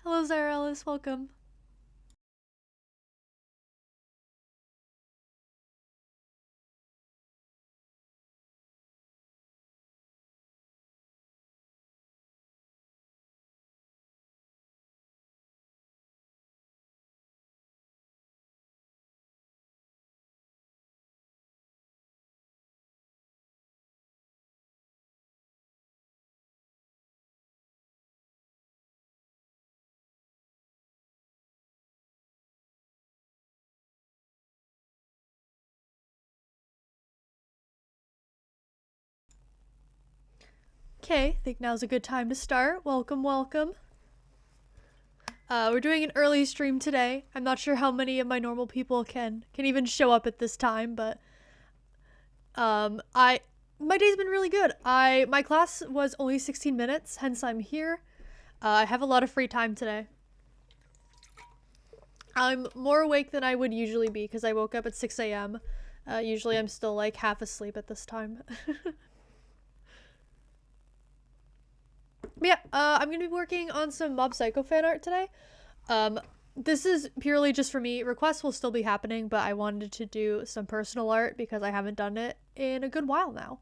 Hello, Zara Ellis. Welcome. Okay, I think now's a good time to start. Welcome, welcome. We're doing an early stream today. I'm not sure how many of my normal people can even show up at this time, but I my day's been really good. My class was only 16 minutes, hence I'm here. I have a lot of free time today. I'm more awake than I would usually be because I woke up at 6 a.m. Usually I'm still like half asleep at this time. But yeah, I'm gonna be working on some Mob Psycho fan art today. Um, this is purely just for me. Requests will still be happening, but I wanted to do some personal art because I haven't done it in a good while now.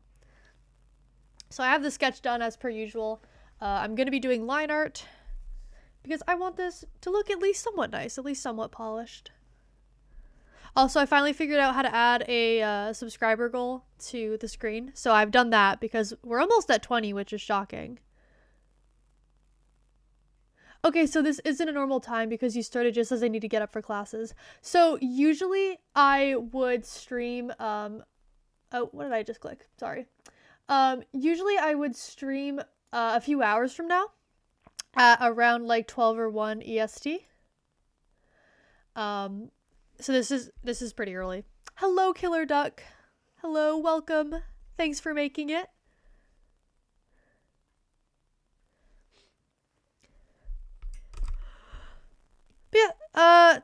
So I have the sketch done as per usual. I'm gonna be doing line art because I want this to look at least somewhat nice, at least somewhat polished. Also, I finally figured out how to add a subscriber goal to the screen. So I've done that because we're almost at 20, which is shocking. Okay, so this isn't a normal time because you started just as I need to get up for classes. So usually I would stream, oh, what did I just click? Sorry. Usually I would stream a few hours from now at around like 12 or 1 EST. So this is pretty early. Hello, Killer Duck. Hello, welcome. Thanks for making it. But yeah,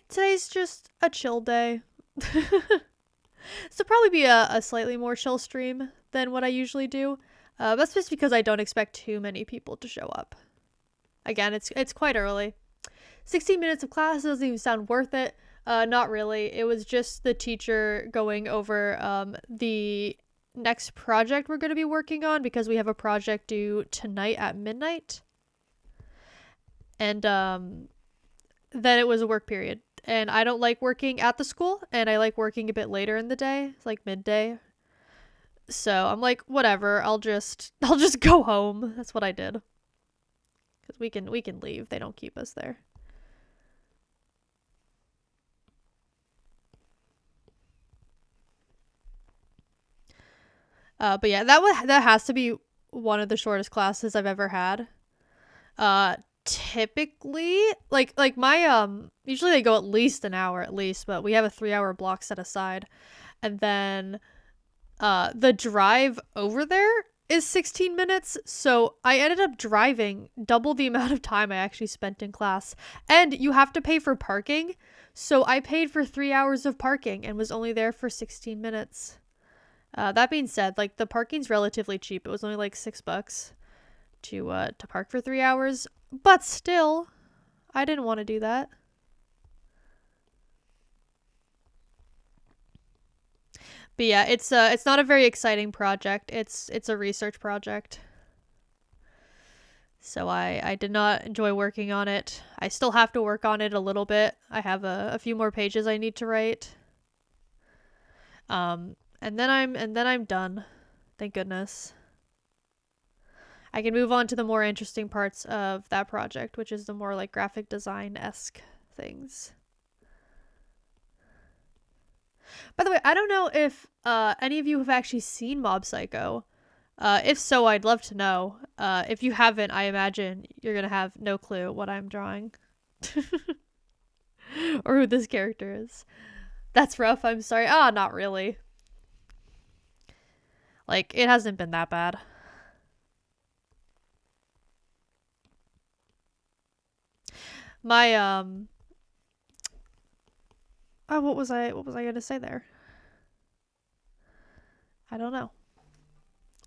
today's just a chill day. This will probably be a slightly more chill stream than what I usually do. That's just because I don't expect too many people to show up. Again, it's quite early. 16 minutes of class doesn't even sound worth it. Not really. It was just the teacher going over the next project we're going to be working on because we have a project due tonight at midnight. And then it was a work period. And I don't like working at the school, and I like working a bit later in the day, like midday. So I'm like, whatever, I'll just go home. That's what I did. Cuz we can leave. They don't keep us there. But yeah, that has to be one of the shortest classes I've ever had. Typically, like my usually they go at least an hour at least, but we have a 3-hour block set aside. And then the drive over there is 16 minutes, so I ended up driving double the amount of time I actually spent in class. And you have to pay for parking, so I paid for 3 hours of parking and was only there for 16 minutes. That being said, like the parking's relatively cheap. It was only like $6 to park for 3 hours, but still, I didn't want to do that. But yeah, it's not a very exciting project. It's a research project. So I did not enjoy working on it. I still have to work on it a little bit. I have a few more pages I need to write. And then I'm done. Thank goodness. I can move on to the more interesting parts of that project, which is the more like graphic design-esque things. By the way, I don't know if any of you have actually seen Mob Psycho. If so, I'd love to know. If you haven't, I imagine you're gonna have no clue what I'm drawing. Or who this character is. That's rough, I'm sorry. Ah, not really. Like, it hasn't been that bad. My, oh, what was I gonna say there? I don't know.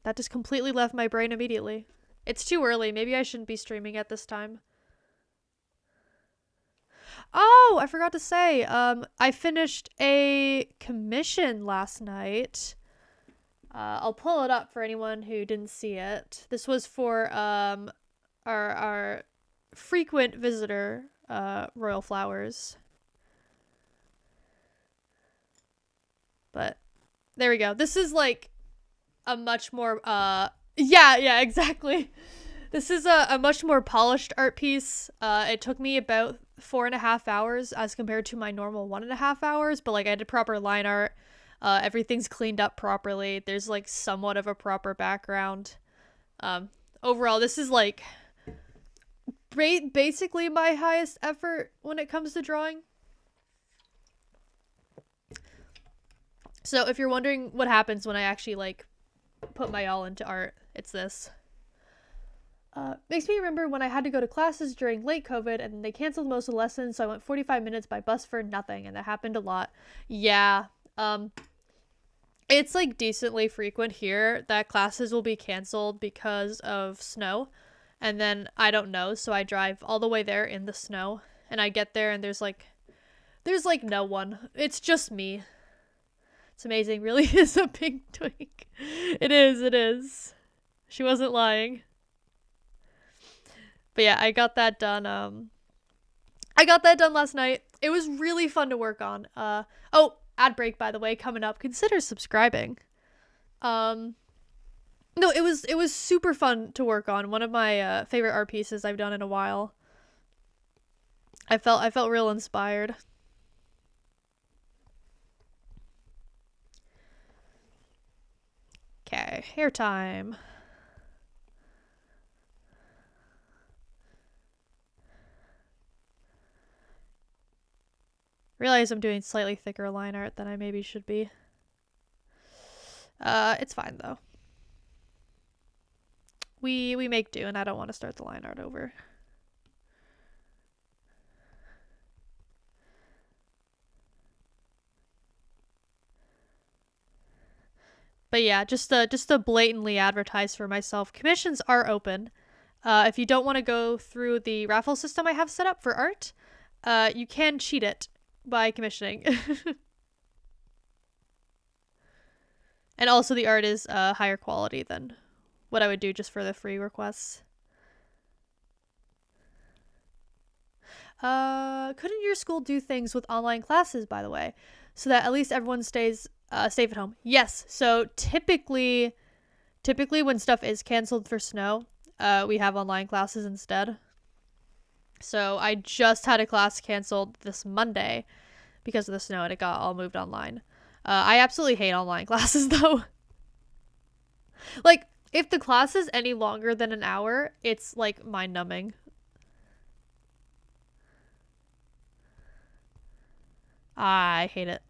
That just completely left my brain immediately. It's too early. Maybe I shouldn't be streaming at this time. Oh, I forgot to say, I finished a commission last night. I'll pull it up for anyone who didn't see it. This was for our frequent visitor, Royal Flowers. But there we go. This is like a much more yeah, exactly. This is a much more polished art piece. It took me about 4.5 hours as compared to my normal 1.5 hours, but like I did proper line art. Everything's cleaned up properly. There's like somewhat of a proper background. Overall, this is like basically my highest effort when it comes to drawing. So if you're wondering what happens when I actually like put my all into art, it's this. Makes me remember when I had to go to classes during late COVID and they canceled most of the lessons, so I went 45 minutes by bus for nothing, and that happened a lot. Yeah, it's like decently frequent here that classes will be canceled because of snow, and then I don't know, so I drive all the way there in the snow, and I get there and there's like no one. It's just me. It's amazing. Really is a pink twink. It is. She wasn't lying. But yeah, I got that done. I got that done last night. It was really fun to work on. Oh, ad break by the way, coming up. Consider subscribing. No, it was super fun to work on. One of my favorite art pieces I've done in a while. I felt real inspired. Okay, hair time. Realize I'm doing slightly thicker line art than I maybe should be. It's fine though. We make do, and I don't want to start the line art over. But yeah, just to blatantly advertise for myself, commissions are open. If you don't want to go through the raffle system I have set up for art, you can cheat it by commissioning. And also the art is higher quality than what I would do just for the free requests. Couldn't your school do things with online classes, by the way, so that at least everyone stays safe at home? Yes. So typically when stuff is canceled for snow, we have online classes instead. So I just had a class canceled this Monday because of the snow, and it got all moved online. I absolutely hate online classes though. Like, if the class is any longer than an hour, it's like mind numbing. I hate it.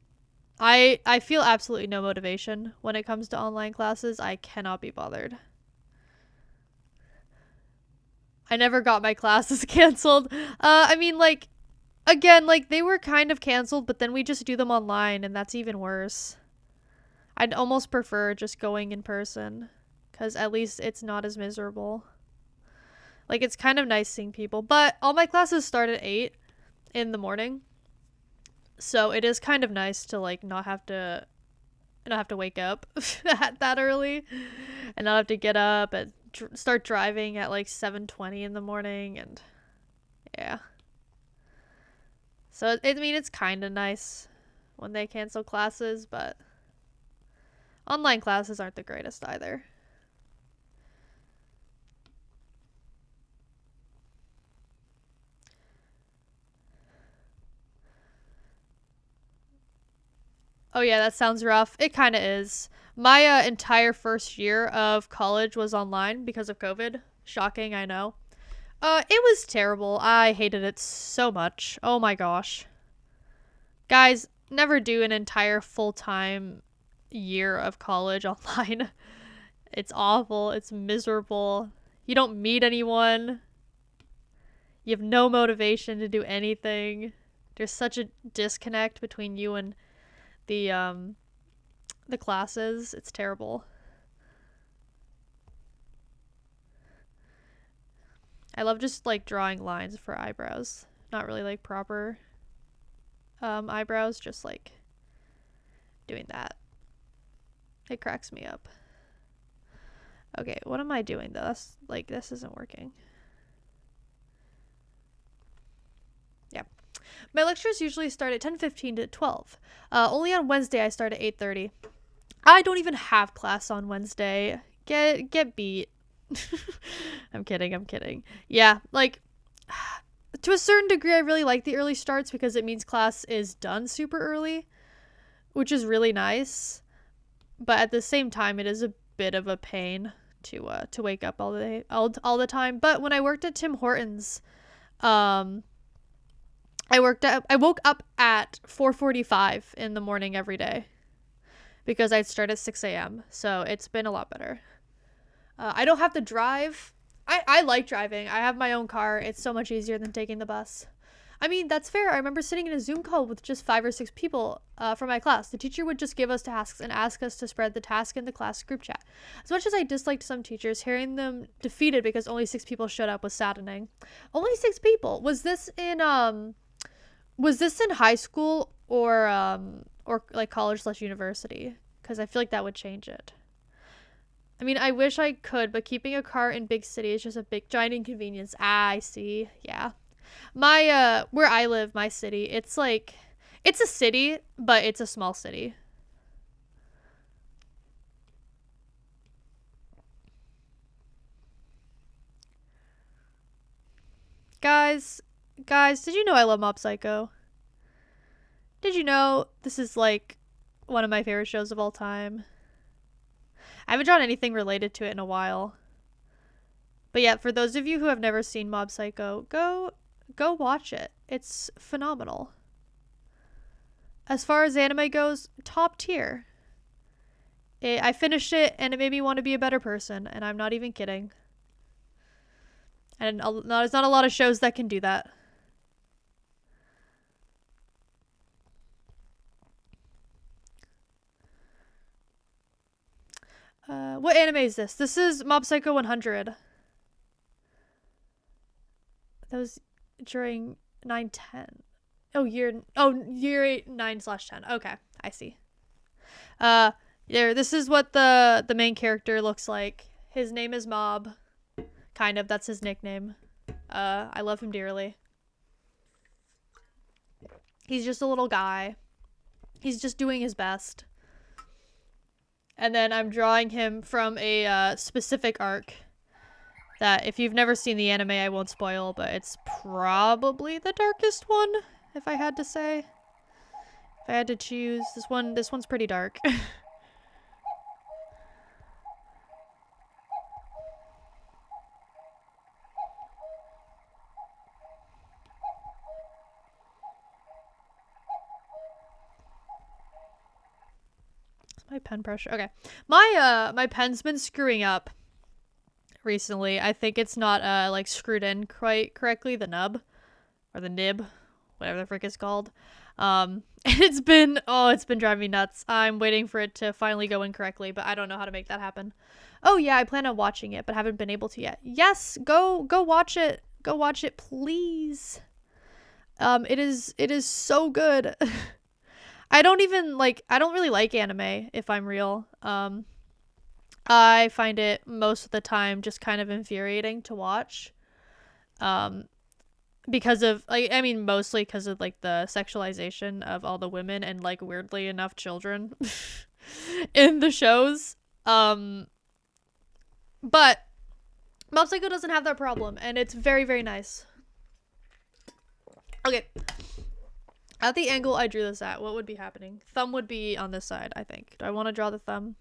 I feel absolutely no motivation when it comes to online classes. I cannot be bothered. I never got my classes canceled. I mean, like, again, like, they were kind of canceled, but then we just do them online, and that's even worse. I'd almost prefer just going in person, because at least it's not as miserable. Like, it's kind of nice seeing people, but all my classes start at 8 in the morning, so it is kind of nice to, like, not have to wake up that early, and not have to get up and start driving at like 7:20 in the morning, and yeah. So I mean, it's kind of nice when they cancel classes, but online classes aren't the greatest either. Oh yeah, that sounds rough. It kind of is. My entire first year of college was online because of COVID. Shocking, I know. It was terrible. I hated it so much. Oh my gosh. Guys, never do an entire full-time year of college online. It's awful. It's miserable. You don't meet anyone. You have no motivation to do anything. There's such a disconnect between you and the classes. It's terrible. I love just like drawing lines for eyebrows. Not really like proper eyebrows, just like doing that. It cracks me up. Okay, what am I doing though? That's like, this isn't working. Yeah. My lectures usually start at 10:15 to 12. Only on Wednesday I start at 8:30. I don't even have class on Wednesday. Get beat. I'm kidding. Yeah, like, to a certain degree I really like the early starts because it means class is done super early, which is really nice. But at the same time, it is a bit of a pain to wake up all the time. But when I worked at Tim Hortons, I woke up at 4:45 in the morning every day because I'd start at 6 a.m. So it's been a lot better. I don't have to drive. I like driving. I have my own car. It's so much easier than taking the bus. I mean, that's fair. I remember sitting in a Zoom call with just 5 or 6 people from my class. The teacher would just give us tasks and ask us to spread the task in the class group chat. As much as I disliked some teachers, hearing them defeated because only 6 people showed up was saddening. Only 6 people? Was this in high school or like college/university? Because I feel like that would change it. I mean, I wish I could, but keeping a car in big city is just a big giant inconvenience. I see. Yeah. My where I live, my city, it's like, it's a city, but it's a small city. Guys, did you know I love Mob Psycho? Did you know this is like one of my favorite shows of all time? I haven't drawn anything related to it in a while. But yeah, for those of you who have never seen Mob Psycho, go watch it. It's phenomenal. As far as anime goes, top tier. I finished it and it made me want to be a better person, and I'm not even kidding. And there's not a lot of shows that can do that. What anime is this? This is Mob Psycho 100. That was during 9/10. Year 8 9/10. Okay, I see. This is what the main character looks like. His name is Mob. Kind of, that's his nickname. I love him dearly. He's just a little guy. He's just doing his best. And then I'm drawing him from a specific arc that, if you've never seen the anime, I won't spoil, but it's probably the darkest one, if I had to say. If I had to choose, this one's pretty dark. My pen pressure. Okay. My pen's been screwing up recently. I think it's not like screwed in quite correctly, the nub or the nib, whatever the frick it's called. And it's been driving me nuts. I'm waiting for it to finally go in correctly, but I don't know how to make that happen. Oh yeah, I plan on watching it, but haven't been able to yet. Yes, go watch it. Go watch it, please. It is so good. I don't really like anime, if I'm real. I find it most of the time just kind of infuriating to watch. Because of, like, I mean, mostly because of, like, the sexualization of all the women and, like, weirdly enough, children in the shows. But Mob Psycho doesn't have that problem, and it's very, very nice. Okay. At the angle I drew this at, what would be happening? Thumb would be on this side, I think. Do I want to draw the thumb?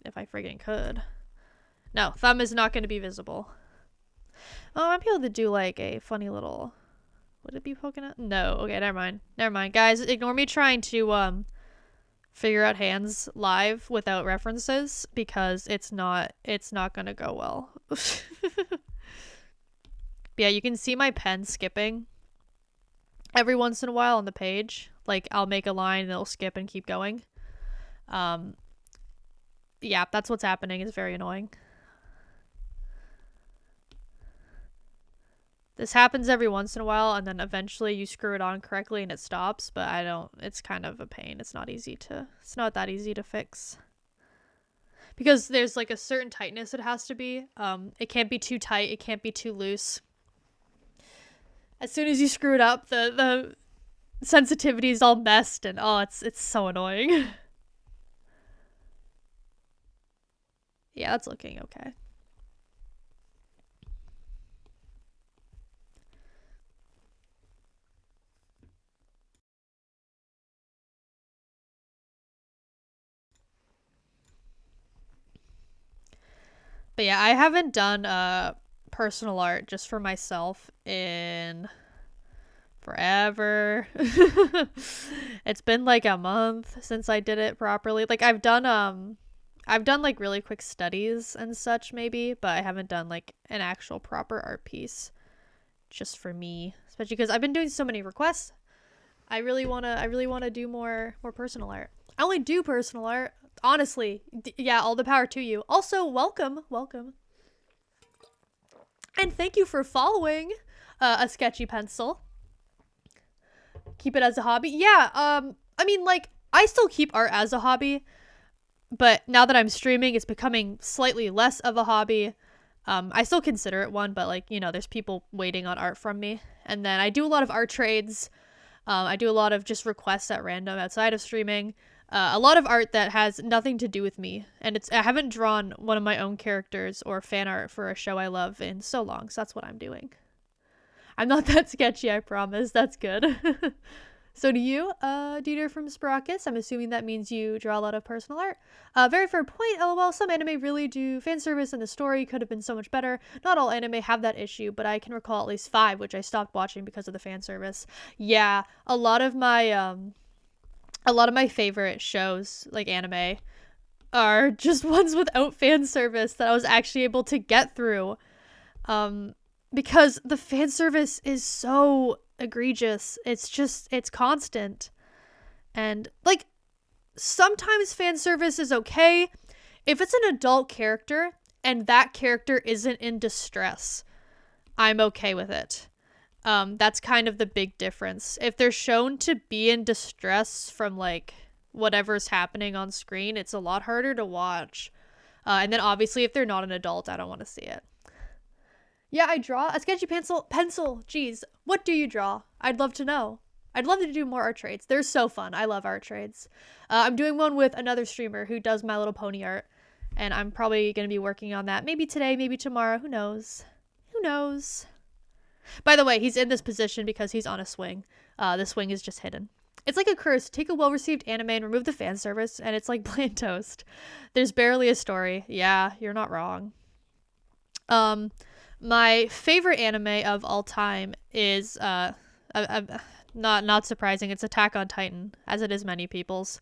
If I friggin' could. No, thumb is not going to be visible. Oh, I might be able to do like a funny little... Would it be poking out? No. Okay, never mind. Never mind. Guys, ignore me trying to figure out hands live without references, because it's not going to go well. Yeah, you can see my pen skipping every once in a while on the page. Like, I'll make a line and it'll skip and keep going. Yeah, that's what's happening. It's very annoying. This happens every once in a while, and then eventually you screw it on correctly and it stops, but I don't, it's kind of a pain. It's not that easy to fix. Because there's like a certain tightness it has to be. It can't be too tight, it can't be too loose. As soon as you screw it up, the sensitivity is all messed, and oh, it's so annoying. Yeah, that's looking okay. But yeah, I haven't done personal art just for myself in forever. It's been like a month since I did it properly. Like I've done like really quick studies and such maybe, but I haven't done like an actual proper art piece just for me, especially because I've been doing so many requests. I really want to do more personal art. I only do personal art honestly. Yeah, all the power to you. Also, welcome. And thank you for following a sketchy pencil. Keep it as a hobby. Yeah, I mean, like, I still keep art as a hobby, but now that I'm streaming, it's becoming slightly less of a hobby. I still consider it one, but, like, you know, there's people waiting on art from me. And then I do a lot of art trades. I do a lot of just requests at random outside of streaming. A lot of art that has nothing to do with me. And I haven't drawn one of my own characters or fan art for a show I love in so long, so that's what I'm doing. I'm not that sketchy, I promise. That's good. So do you, Dieter from Sprockets? I'm assuming that means you draw a lot of personal art. Very fair point, lol. Some anime really do fan service and the story could have been so much better. Not all anime have that issue, but I can recall at least 5, which I stopped watching because of the fan service. Yeah, a lot of my favorite shows, like anime, are just ones without fan service that I was actually able to get through. Because the fan service is so egregious. It's constant. And, like, sometimes fan service is okay if it's an adult character and that character isn't in distress. I'm okay with it. That's kind of the big difference. If they're shown to be in distress from, like, whatever's happening on screen, it's a lot harder to watch. And then obviously if they're not an adult, I don't want to see it. Yeah, I draw a sketchy pencil. Jeez, what do you draw? I'd love to know. I'd love to do more art trades. They're so fun. I love art trades. I'm doing one with another streamer who does My Little Pony art, and I'm probably going to be working on that. Maybe today, maybe tomorrow. Who knows? By the way, he's in this position because he's on a swing. The swing is just hidden. It's like a curse. Take a well-received anime and remove the fan service, and it's like bland toast. There's barely a story. Yeah, you're not wrong. My favorite anime of all time is not surprising. It's Attack on Titan, as it is many people's.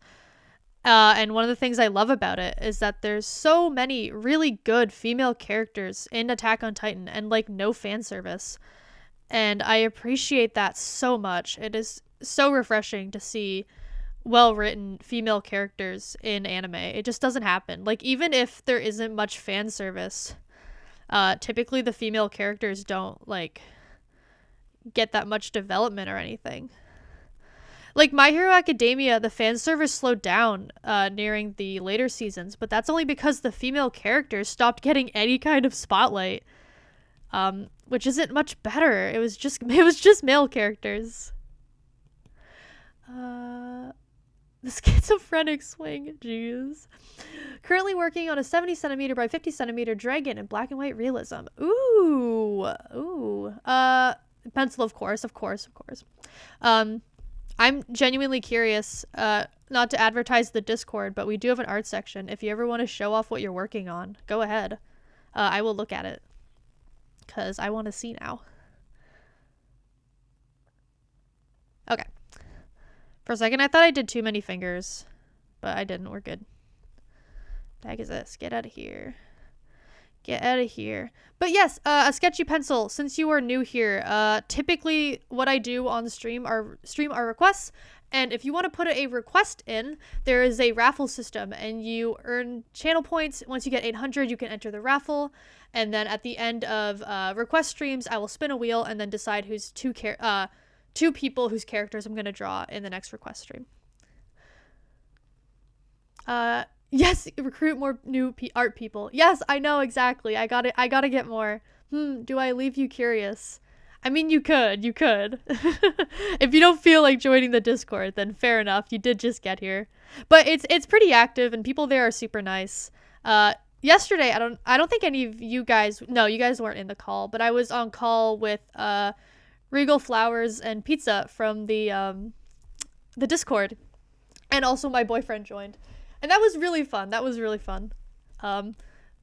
And one of the things I love about it is that there's so many really good female characters in Attack on Titan and like no fan service. And I appreciate that so much. It is so refreshing to see well-written female characters in anime. It just doesn't happen. Like, even if there isn't much fan service, typically the female characters don't like get that much development or anything. Like My Hero Academia, the fan service slowed down nearing the later seasons, but that's only because the female characters stopped getting any kind of spotlight, which isn't much better. It was just male characters. The schizophrenic swing, jeez. Currently working on a 70 centimeter by 50 centimeter dragon in black and white realism. Ooh. Pencil, of course. I'm genuinely curious, not to advertise the Discord, but we do have an art section. If you ever want to show off what you're working on, go ahead. I will look at it, because I want to see now. Okay. For a second, I thought I did too many fingers, but I didn't. We're good. The heck is this? Get out of here. Get out of here. But yes, a sketchy pencil. Since you are new here, typically what I do on stream are requests. And if you want to put a request in, there is a raffle system, and you earn channel points. Once you get 800, you can enter the raffle. And then at the end of request streams, I will spin a wheel and then decide who's two people whose characters I'm gonna draw in the next request stream. Yes, recruit more new art people. Yes, I know exactly. I gotta get more. Do I leave you curious? I mean, you could. If you don't feel like joining the Discord, then fair enough. You did just get here. But it's pretty active, and people there are super nice. Yesterday, I don't think any of you guys, no, you guys weren't in the call, but I was on call with Regal Flowers and Pizza from the Discord. And also my boyfriend joined. And that was really fun.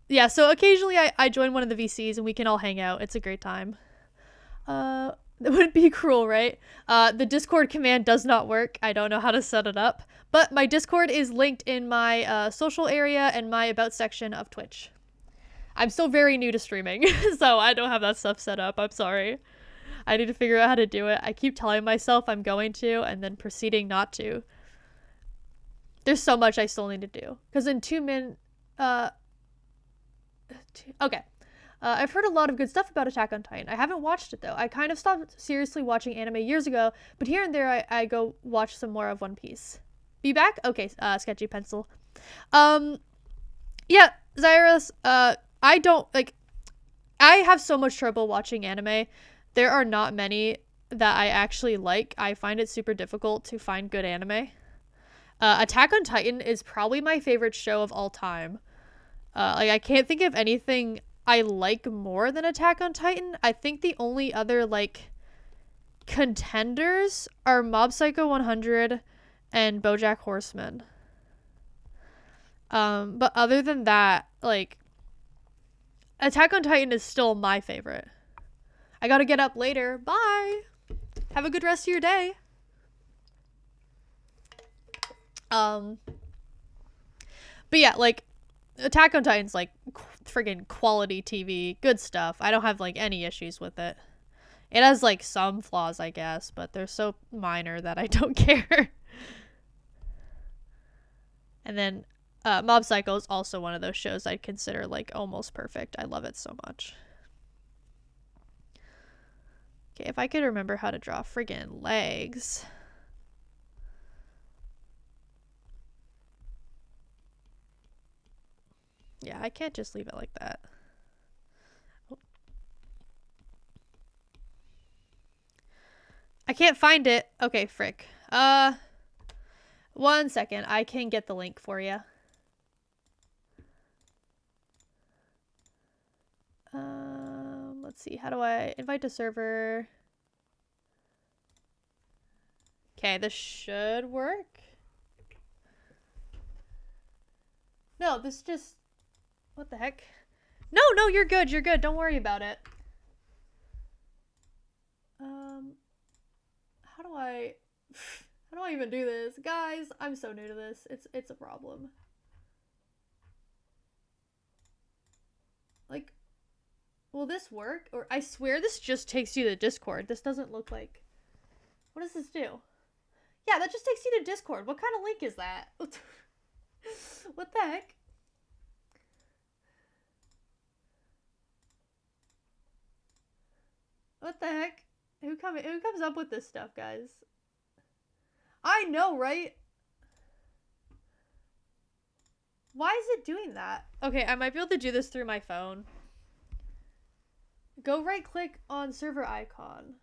Yeah, so occasionally I join one of the VCs and we can all hang out. It's a great time. That wouldn't be cruel, right? The Discord command does not work. I don't know how to set it up. But my Discord is linked in my social area and my about section of Twitch. I'm still very new to streaming, so I don't have that stuff set up. I'm sorry. I need to figure out how to do it. I keep telling myself I'm going to and then proceeding not to. There's so much I still need to do. Because in okay. I've heard a lot of good stuff about Attack on Titan. I haven't watched it, though. I kind of stopped seriously watching anime years ago, but here and there I go watch some more of One Piece. Be back? Okay, sketchy pencil. Yeah, Zyrus, I don't, like, I have so much trouble watching anime. There are not many that I actually like. I find it super difficult to find good anime. Attack on Titan is probably my favorite show of all time. Like, I can't think of anything I like more than Attack on Titan. I think the only other, like, contenders are Mob Psycho 100 and BoJack Horseman. But other than that, like, Attack on Titan is still my favorite. I gotta get up later. Bye! Have a good rest of your day. But yeah, like, Attack on Titan's, like, friggin' quality TV. Good stuff. I don't have, like, any issues with it. It has, like, some flaws, I guess, but they're so minor that I don't care. And then, Mob Psycho is also one of those shows I'd consider, like, almost perfect. I love it so much. Okay, if I could remember how to draw friggin' legs. Yeah, I can't just leave it like that. Oh. I can't find it. Okay, frick. 1 second. I can get the link for you. Let's see. How do I invite to server? Okay, this should work. No, this just... What the heck? No, you're good. Don't worry about it. How do I even do this? Guys, I'm so new to this. It's a problem. Like, will this work? Or I swear this just takes you to Discord. This doesn't look like... What does this do? Yeah, that just takes you to Discord. What kind of link is that? What the heck? What the heck? Who comes up with this stuff, guys? I know, right? Why is it doing that? Okay, I might be able to do this through my phone. Go right click on server icon.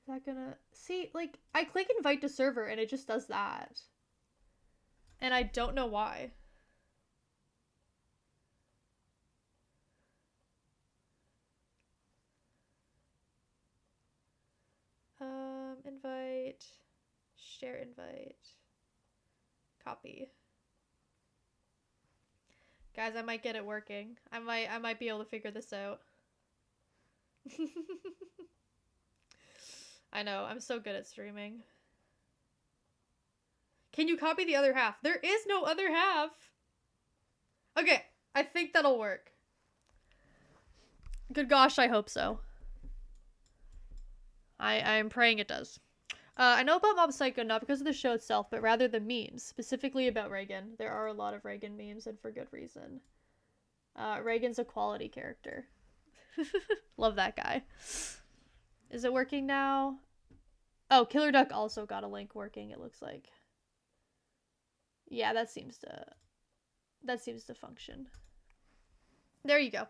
Is that gonna... See, like, I click invite to server and it just does that. And I don't know why. Invite, share invite, copy. Guys, I might get it working. I might be able to figure this out. I know, I'm so good at streaming. Can you copy the other half? There is no other half. Okay, I think that'll work. Good gosh, I hope so. I am praying it does. I know about Mob Psycho not because of the show itself, but rather the memes, specifically about Reagan. There are a lot of Reagan memes, and for good reason. Reagan's a quality character. Love that guy. Is it working now? Oh, Killer Duck also got a link working, it looks like. Yeah, that seems to function. There you go.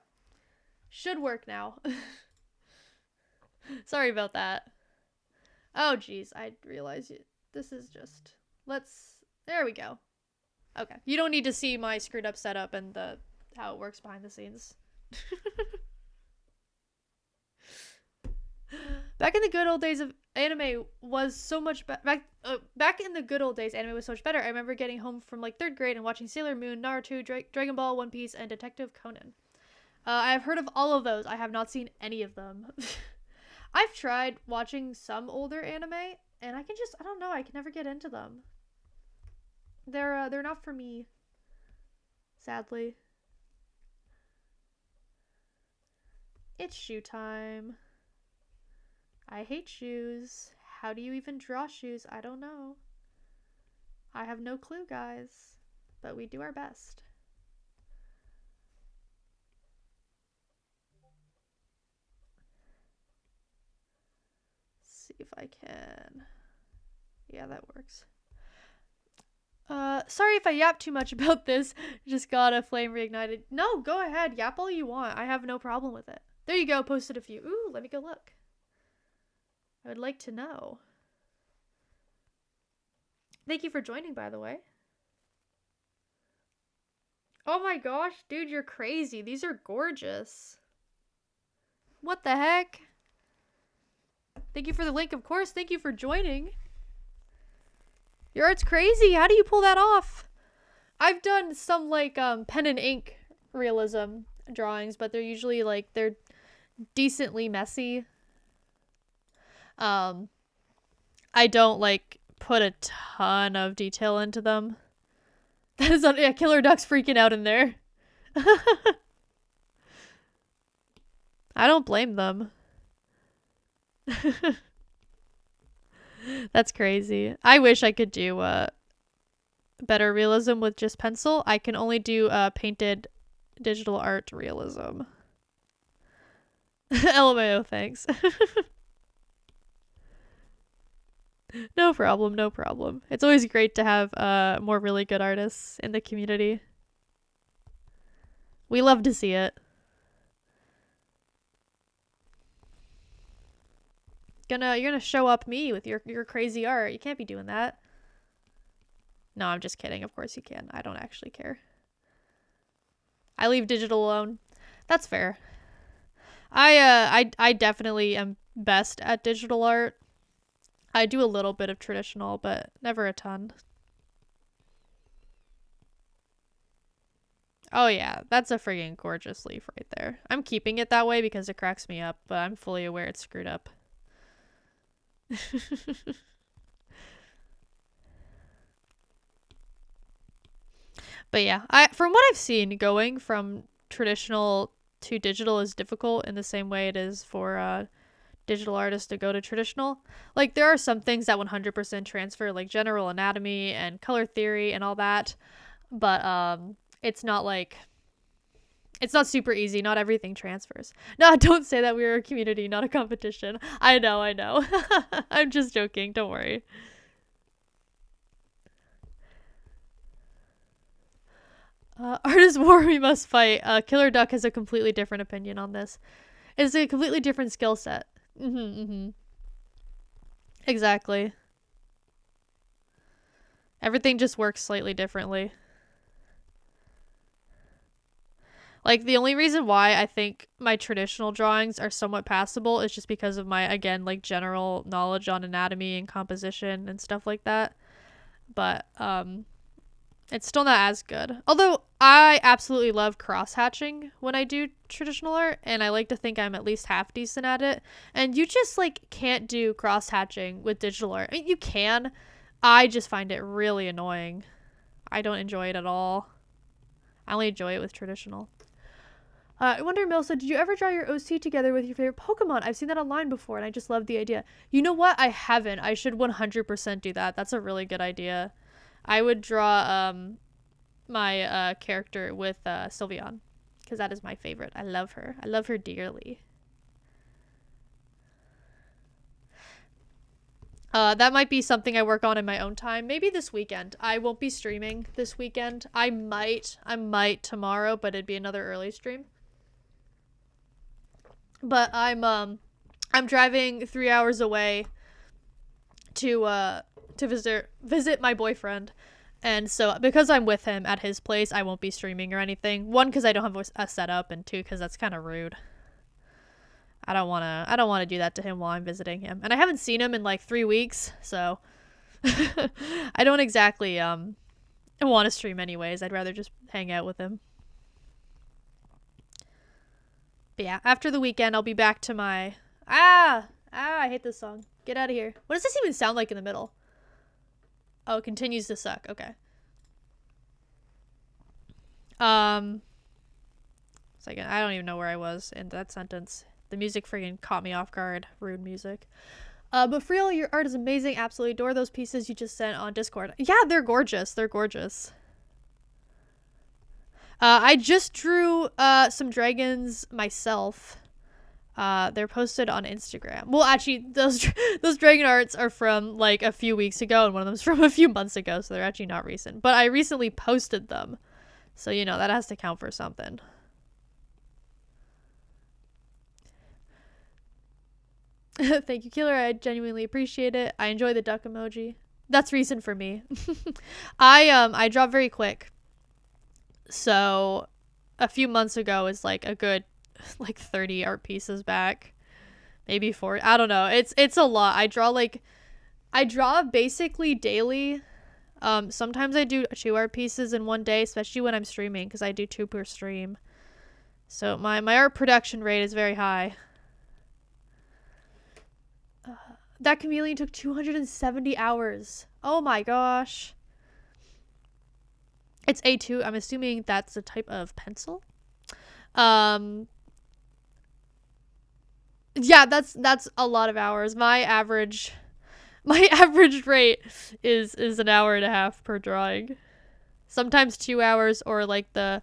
Should work now. Sorry about that. Oh, geez. I realize this is just... There we go. Okay. You don't need to see my screwed up setup and how it works behind the scenes. Back in the good old days of anime was so much better. Back in the good old days, anime was so much better. I remember getting home from like 3rd grade and watching Sailor Moon, Naruto, Dragon Ball, One Piece, and Detective Conan. I have heard of all of those. I have not seen any of them. I've tried watching some older anime, and I don't know, I can never get into them. They're not for me, sadly. It's shoe time. I hate shoes. How do you even draw shoes? I don't know. I have no clue, guys. But we do our best. See if I can. Yeah, that works. Sorry if I yap too much about this. Just got a flame reignited. No, go ahead. Yap all you want. I have no problem with it. There you go. Posted a few. Ooh, let me go look. I would like to know. Thank you for joining, by the way. Oh my gosh, dude, you're crazy. These are gorgeous. What the heck? Thank you for the link, of course. Thank you for joining. Your art's crazy. How do you pull that off? I've done some like pen and ink realism drawings, but they're usually like they're decently messy. I don't like put a ton of detail into them. That is yeah, Killer Duck's freaking out in there. I don't blame them. That's crazy. I wish I could do better realism with just pencil. I can only do painted digital art realism. LMAO, thanks. No problem, no problem. It's always great to have more really good artists in the community. We love to see it. You're gonna show up me with your crazy art. You can't be doing that. No, I'm just kidding. Of course you can. I don't actually care. I leave digital alone. That's fair. I definitely am best at digital art. I do a little bit of traditional, but never a ton. Oh yeah, that's a friggin' gorgeous leaf right there. I'm keeping it that way because it cracks me up, but I'm fully aware it's screwed up. But yeah, from what I've seen, going from traditional to digital is difficult in the same way it is for digital artists to go to traditional. Like there are some things that 100% transfer, like general anatomy and color theory and all that, but it's not like it's not super easy. Not everything transfers. No, don't say that. We're a community, not a competition. I know. I'm just joking. Don't worry. Artist war we must fight. Killer Duck has a completely different opinion on this. It's a completely different skill set. Exactly. Everything just works slightly differently. Like, the only reason why I think my traditional drawings are somewhat passable is just because of my, again, like, general knowledge on anatomy and composition and stuff like that. But, it's still not as good. Although, I absolutely love cross-hatching when I do traditional art, and I like to think I'm at least half decent at it. And you just, like, can't do cross-hatching with digital art. I mean, you can. I just find it really annoying. I don't enjoy it at all. I only enjoy it with traditional. I wonder, Melissa, did you ever draw your OC together with your favorite Pokemon? I've seen that online before, and I just love the idea. You know what? I haven't. I should 100% do that. That's a really good idea. I would draw my character with Sylveon, because that is my favorite. I love her. I love her dearly. That might be something I work on in my own time. Maybe this weekend. I won't be streaming this weekend. I might tomorrow, but it'd be another early stream. But I'm driving 3 hours away to visit my boyfriend. And so because I'm with him at his place, I won't be streaming or anything. One, because I don't have a setup, and two, because that's kind of rude. I don't want to do that to him while I'm visiting him. And I haven't seen him in like 3 weeks, so I don't exactly want to stream anyways. I'd rather just hang out with him. But yeah, after the weekend, I'll be back to my... I hate this song. Get out of here. What does this even sound like in the middle? Oh, it continues to suck. Okay. Second, I don't even know where I was in that sentence. The music freaking caught me off guard. Rude music. But for real, your art is amazing. Absolutely adore those pieces you just sent on Discord. Yeah, they're gorgeous. They're gorgeous. I just drew some dragons myself. They're posted on Instagram. Well, actually, those dragon arts are from like a few weeks ago, and one of them's from a few months ago, so they're actually not recent. But I recently posted them, so you know that has to count for something. Thank you, Killer. I genuinely appreciate it. I enjoy the duck emoji. That's recent for me. I draw very quick. So a few months ago is like a good like 30 art pieces back. Maybe 4. I don't know. It's a lot. I draw basically daily. Sometimes I do 2 art pieces in one day, especially when I'm streaming, because I do 2 per stream. So my art production rate is very high. That chameleon took 270 hours. Oh my gosh. It's A2. I'm assuming that's a type of pencil. Yeah, that's a lot of hours. My average rate is an hour and a half per drawing. Sometimes 2 hours, or like the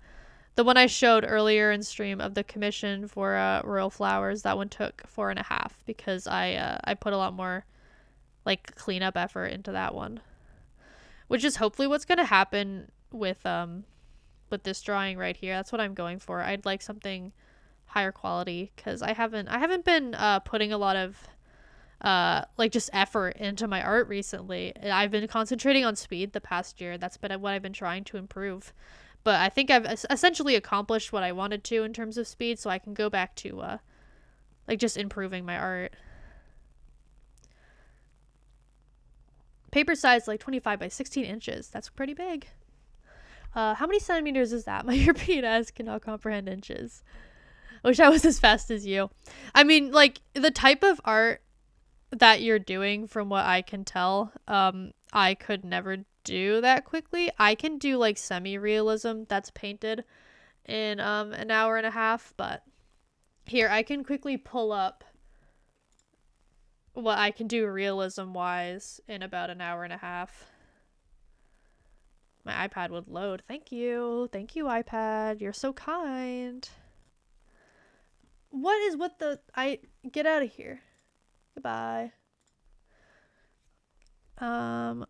one I showed earlier in stream of the commission for Royal Flowers, that one took 4.5 because I put a lot more like cleanup effort into that one. Which is hopefully what's gonna happen with this drawing right here. That's what I'm going for. I'd like something higher quality, because I haven't been putting a lot of like just effort into my art recently. I've been concentrating on speed the past year. That's been what I've been trying to improve. But I think I've essentially accomplished what I wanted to in terms of speed, so I can go back to like just improving my art. Paper size like 25 by 16 inches. That's pretty big. How many centimeters is that? My European ass cannot comprehend inches. I wish I was as fast as you. I mean, like, the type of art that you're doing, from what I can tell, I could never do that quickly. I can do, like, semi-realism that's painted in an hour and a half, but here, I can quickly pull up what I can do realism-wise in about an hour and a half. My iPad would load. Thank you. Thank you, iPad. You're so kind. What is with the... Get out of here. Goodbye.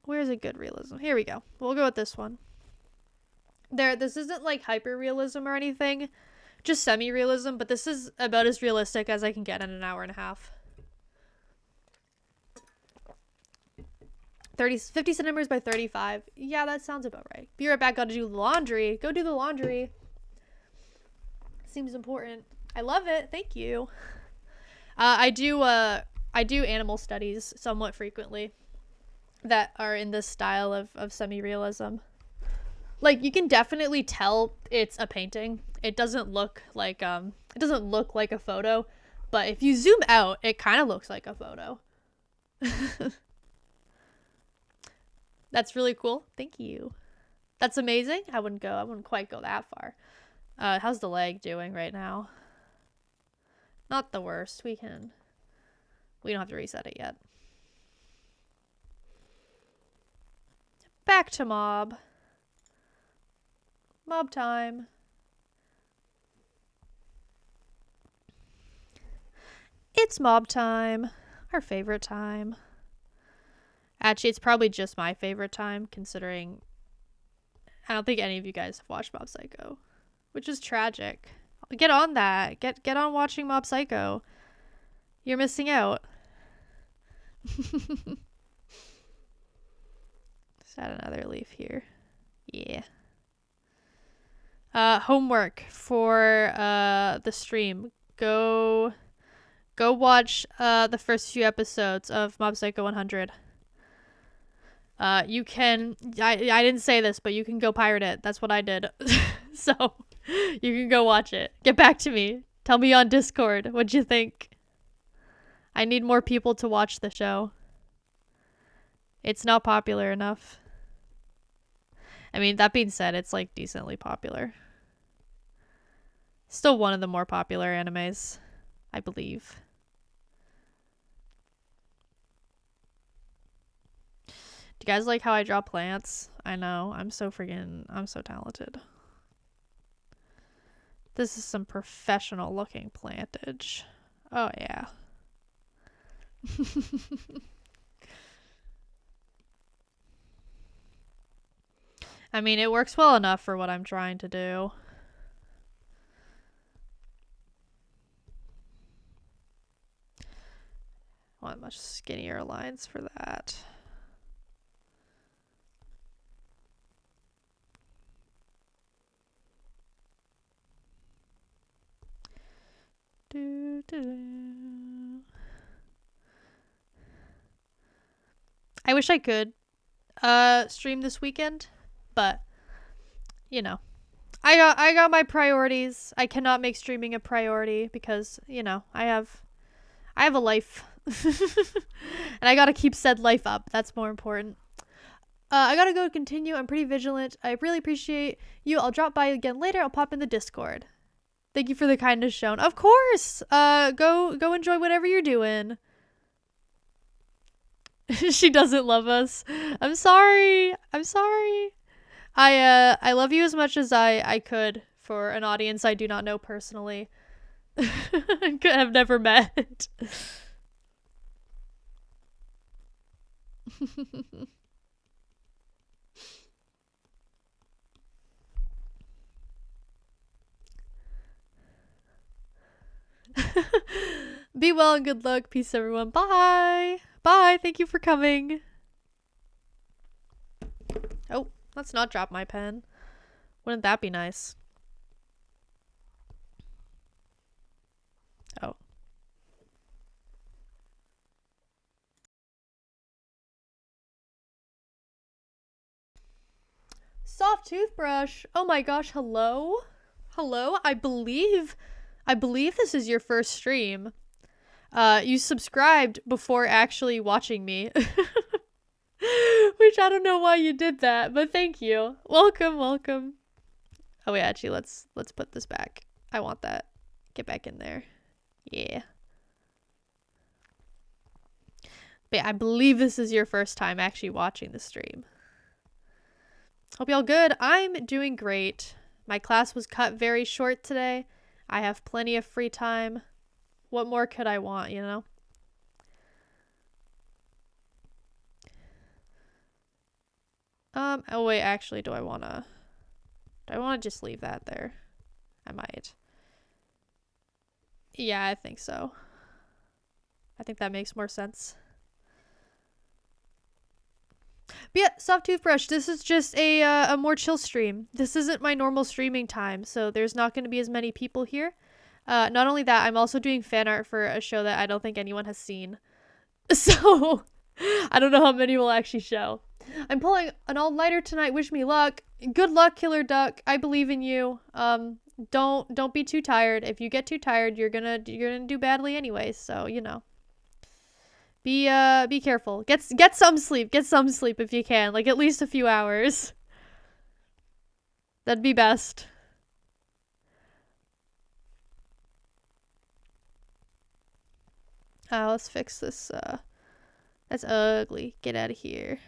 Where's a good realism? Here we go. We'll go with this one. This isn't like hyper-realism or anything. Just semi-realism, but this is about as realistic as I can get in an hour and a half. 50 centimeters by 35. Yeah, that sounds about right. Be right back. Gotta do the laundry. Go do the laundry. Seems important. I love it. Thank you. I do animal studies somewhat frequently that are in this style of semi-realism. Like, you can definitely tell it's a painting. It doesn't look like a photo, but if you zoom out, it kind of looks like a photo. That's really cool. Thank you. That's amazing. I wouldn't quite go that far. How's the leg doing right now? Not the worst. We don't have to reset it yet. Back to mob. Mob time. It's mob time. Our favorite time. Actually, it's probably just my favorite time, considering I don't think any of you guys have watched Mob Psycho, which is tragic. Get on that. Get on watching Mob Psycho. You're missing out. Just add another leaf here. Yeah. Homework for the stream. Go watch the first few episodes of Mob Psycho 100. You can I didn't say this, but you can go pirate it. That's what I did. So you can go watch it. Get back to me. Tell me on Discord what'd you think. I need more people to watch the show. It's not popular enough. I mean, that being said, it's like decently popular. Still one of the more popular animes, I believe. Do you guys like how I draw plants? I know, I'm so talented. This is some professional looking plantage. Oh yeah. I mean, it works well enough for what I'm trying to do. I want much skinnier lines for that. I wish I could stream this weekend, but you know, I got my priorities. I cannot make streaming a priority because, you know, I have a life. And I gotta keep said life up. That's more important. I gotta go continue. I'm pretty vigilant. I really appreciate you. I'll drop by again later. I'll pop in the Discord. Thank you for the kindness shown. Of course. Go enjoy whatever you're doing. She doesn't love us. I'm sorry. I love you as much as I could for an audience I do not know personally. Have never met. Be well and good luck. Peace, everyone. Bye. Bye. Thank you for coming. Oh, let's not drop my pen. Wouldn't that be nice? Oh. Soft toothbrush. Oh my gosh. Hello? Hello? I believe this is your first stream. You subscribed before actually watching me. Which I don't know why you did that, but thank you. Welcome. Oh wait, actually, let's put this back. I want that. Get back in there. Yeah. But I believe this is your first time actually watching the stream. Hope y'all good. I'm doing great. My class was cut very short today. I have plenty of free time. What more could I want, you know? Oh wait, actually, do I wanna just leave that there? I might. Yeah, I think so. I think that makes more sense. But yeah, soft toothbrush. This is just a more chill stream. This isn't my normal streaming time, so there's not going to be as many people here. Not only that, I'm also doing fan art for a show that I don't think anyone has seen. So, I don't know how many will actually show. I'm pulling an all-nighter tonight. Wish me luck. Good luck, Killer Duck. I believe in you. Don't be too tired. If you get too tired, you're gonna do badly anyway. So, you know. Be careful. Get some sleep. Get some sleep if you can. Like, at least a few hours. That'd be best. Let's fix this. That's ugly. Get out of here.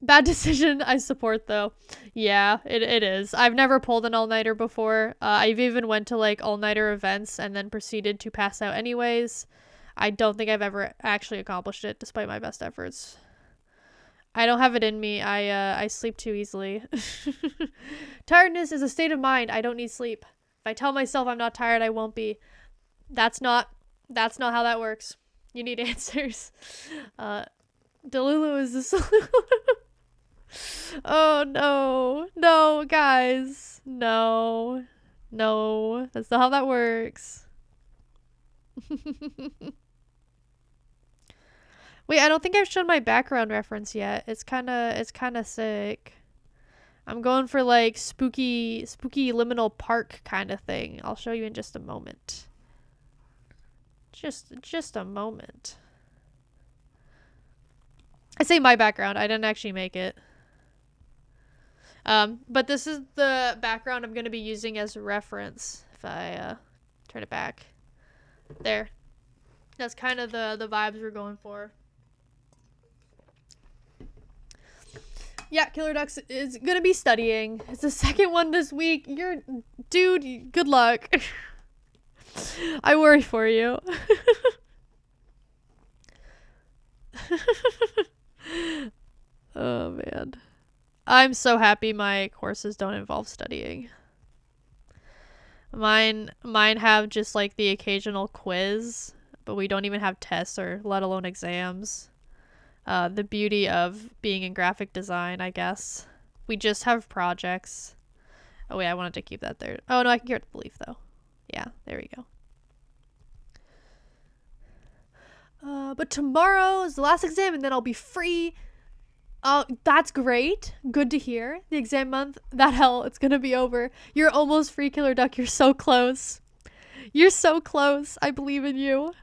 Bad decision. I support though. Yeah, it is. I've never pulled an all-nighter before. I've even went to like all-nighter events and then proceeded to pass out anyways. I don't think I've ever actually accomplished it despite my best efforts. I don't have it in me. I sleep too easily. Tiredness is a state of mind. I don't need sleep. If I tell myself I'm not tired, I won't be. That's not how that works. You need answers. Delulu is the solution. Oh no. No, guys. No. No. That's not how that works. Wait, I don't think I've shown my background reference yet. It's kinda sick. I'm going for like spooky liminal park kind of thing. I'll show you in just a moment. Just a moment. I say my background. I didn't actually make it. But this is the background I'm going to be using as a reference. If I turn it back. There. That's kind of the vibes we're going for. Yeah, Killer Ducks is going to be studying. It's the second one this week. Dude, good luck. I worry for you. Oh, man. I'm so happy my courses don't involve studying. Mine have just like the occasional quiz, but we don't even have tests or let alone exams. The beauty of being in graphic design, I guess. We just have projects. Oh wait, I wanted to keep that there. Oh no, I can get the leaf though. Yeah, there we go. But tomorrow is the last exam and then I'll be free. Oh, that's great. Good to hear. The exam month, that hell, it's gonna be over. You're almost free, Killer Duck. You're so close. You're so close. I believe in you.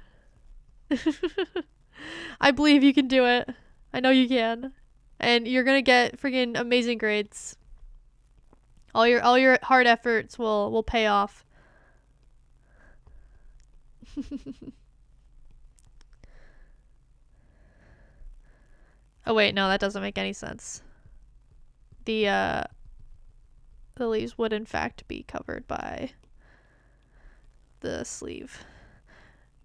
I believe you can do it. I know you can. And you're gonna get freaking amazing grades. All your hard efforts will pay off. Oh wait, no, that doesn't make any sense. The leaves would in fact be covered by the sleeve.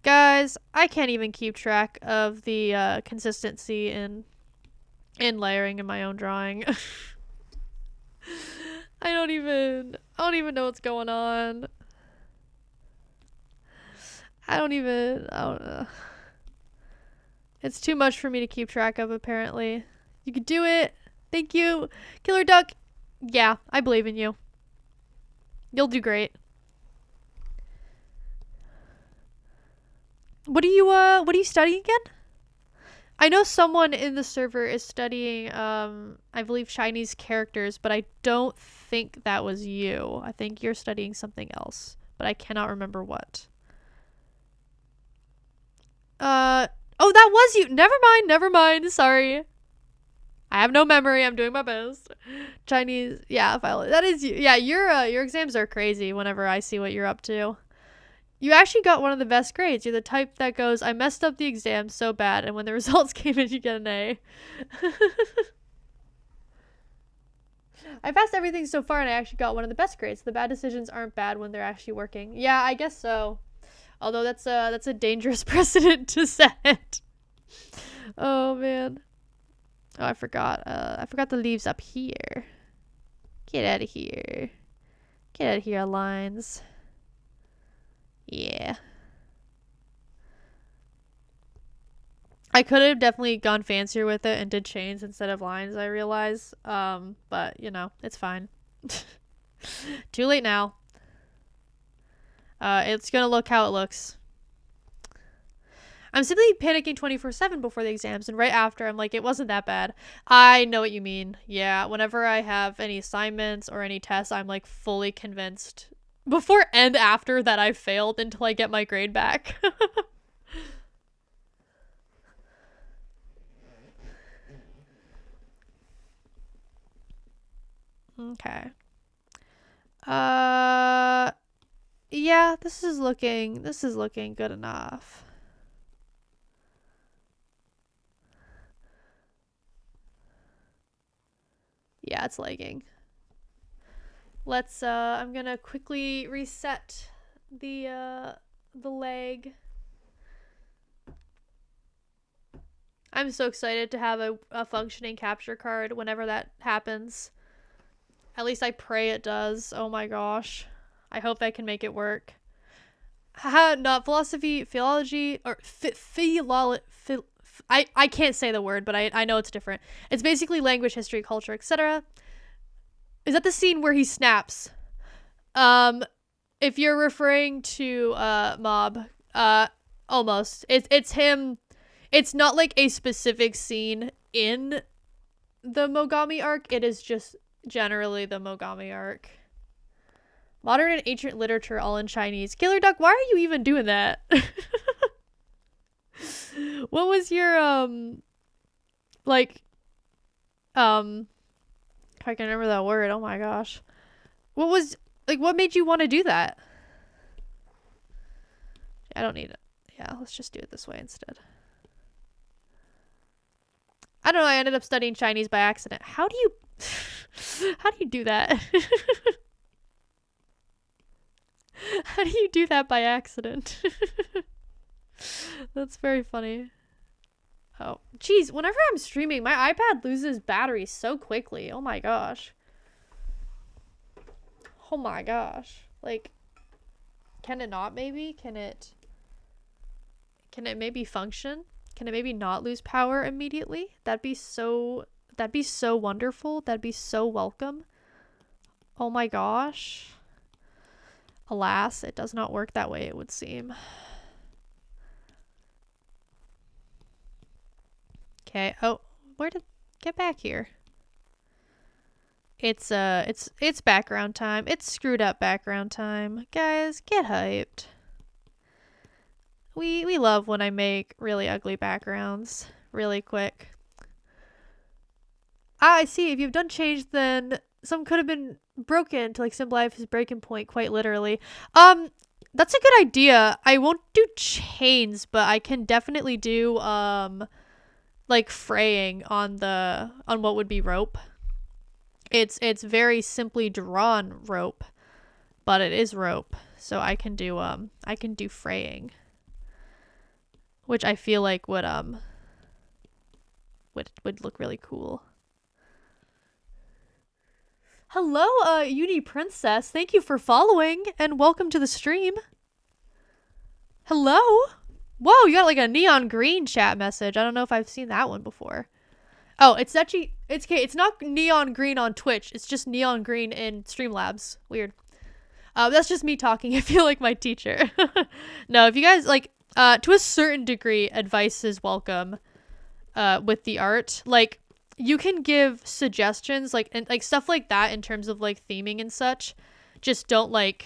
Guys, I can't even keep track of the consistency in layering in my own drawing. I don't even know what's going on. I don't know. It's too much for me to keep track of, apparently. You could do it. Thank you. Killer Duck. Yeah, I believe in you. You'll do great. What are you studying again? I know someone in the server is studying, I believe Chinese characters, but I don't think that was you. I think you're studying something else, but I cannot remember what. Oh, that was you. Never mind. Sorry. I have no memory. I'm doing my best. Chinese. Yeah, Violet. That is you. Yeah, your exams are crazy whenever I see what you're up to. You actually got one of the best grades. You're the type that goes, I messed up the exam so bad, and when the results came in, you get an A. I passed everything so far, and I actually got one of the best grades. The bad decisions aren't bad when they're actually working. Yeah, I guess so. Although that's a dangerous precedent to set. Oh man. Oh, I forgot the leaves up here. Get out of here. Get out of here, lines. Yeah. I could have definitely gone fancier with it and did chains instead of lines, I realize. But you know, it's fine. Too late now. It's gonna look how it looks. I'm simply panicking 24/7 before the exams, and right after, I'm like, it wasn't that bad. I know what you mean. Yeah, whenever I have any assignments or any tests, I'm like fully convinced before and after that I failed until I get my grade back. Okay. Yeah, this is looking good enough. Yeah, it's lagging. Let's I'm gonna quickly reset the lag. I'm so excited to have a functioning capture card whenever that happens. At least I pray it does. Oh my gosh. I hope I can make it work. Haha, not philosophy, philology, or I can't say the word, but I know it's different. It's basically language, history, culture, etc. Is that the scene where he snaps? If you're referring to Mob, almost. It's him. It's not like a specific scene in the Mogami arc. It is just generally the Mogami arc. Modern and ancient literature all in Chinese. Killer Duck, why are you even doing that? What was your like if I can remember that word, oh my gosh. What made you want to do that? I don't need it. Yeah, let's just do it this way instead. I don't know, I ended up studying Chinese by accident. How do you do that? How do you do that by accident? That's very funny. Oh, geez, whenever I'm streaming, my iPad loses battery so quickly. Oh my gosh. Oh my gosh. Like, can it not maybe? Can it maybe function? Can it maybe not lose power immediately? That'd be so wonderful. That'd be so welcome. Oh my gosh. Alas, it does not work that way, it would seem. Okay. Oh, get back here. It's background time. It's screwed up background time. Guys, get hyped. We love when I make really ugly backgrounds really quick. I see. If you've done change, then some could have been broken to like symbolize his breaking point, quite literally. That's a good idea. I won't do chains, but I can definitely do like fraying on what would be rope. It's very simply drawn rope, but it is rope, so I can do fraying, which I feel like would look really cool. Hello, Uni Princess. Thank you for following and welcome to the stream. Hello. Whoa, you got like a neon green chat message. I don't know if I've seen that one before. Oh, it's actually it's not neon green on Twitch. It's just neon green in Streamlabs. Weird. That's just me talking. I feel like my teacher. No, if you guys like to a certain degree, advice is welcome with the art. Like you can give suggestions and like stuff like that in terms of like theming and such. Just don't like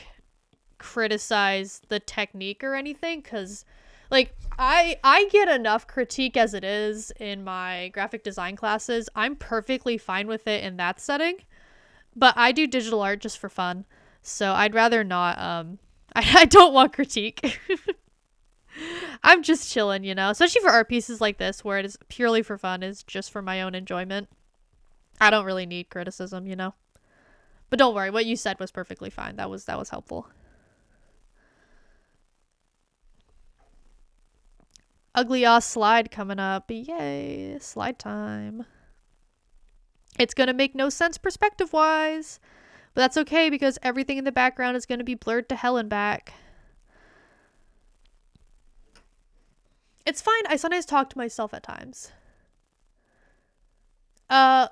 criticize the technique or anything, because like I get enough critique as it is in my graphic design classes. I'm perfectly fine with it in that setting, but I do digital art just for fun, so I'd rather not I don't want critique. I'm just chilling, you know, especially for art pieces like this where it is purely for fun, is just for my own enjoyment. I don't really need criticism, you know. But don't worry, what you said was perfectly fine. That was helpful. Ugly ass slide coming up. Yay, slide time. It's gonna make no sense perspective wise, but that's okay because everything in the background is gonna be blurred to hell and back. It's fine. I sometimes talk to myself at times. I'm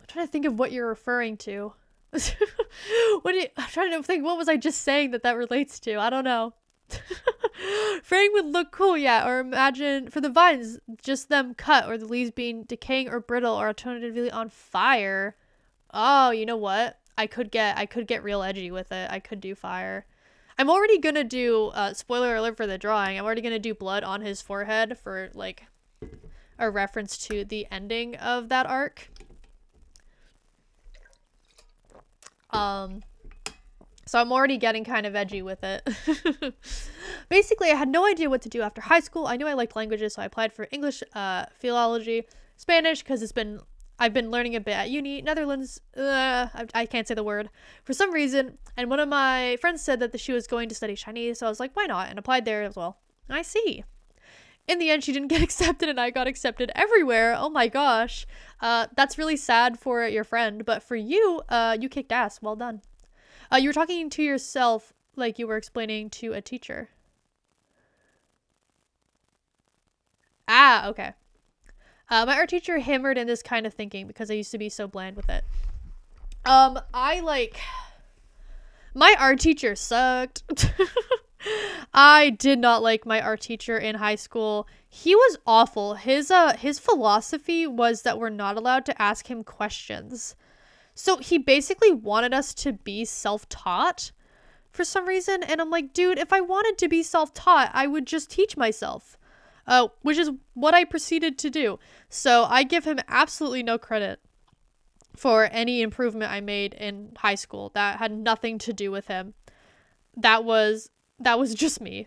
trying to think of what you're referring to. I'm trying to think, what was I just saying that relates to? I don't know. Fraying would look cool, yeah. Or imagine for the vines, just them cut, or the leaves being decaying or brittle, or alternatively on fire. Oh, you know what? I could get real edgy with it. I could do fire. I'm already gonna do spoiler alert for the drawing. I'm already gonna do blood on his forehead for like a reference to the ending of that arc. So I'm already getting kind of edgy with it. Basically, I had no idea what to do after high school. I knew I liked languages, so I applied for English, philology, Spanish, because I've been learning a bit at uni, Netherlands, I can't say the word, for some reason, and one of my friends said that she was going to study Chinese, so I was like, why not, and applied there as well. I see. In the end, she didn't get accepted, and I got accepted everywhere. Oh my gosh. That's really sad for your friend, but for you, you kicked ass. Well done. You were talking to yourself like you were explaining to a teacher. Ah, okay. My art teacher hammered in this kind of thinking because I used to be so bland with it. My art teacher sucked. I did not like my art teacher in high school. He was awful. His philosophy was that we're not allowed to ask him questions. So he basically wanted us to be self-taught for some reason. And I'm like, dude, if I wanted to be self-taught, I would just teach myself. Which is what I proceeded to do. So I give him absolutely no credit for any improvement I made in high school. That had nothing to do with him. That was just me.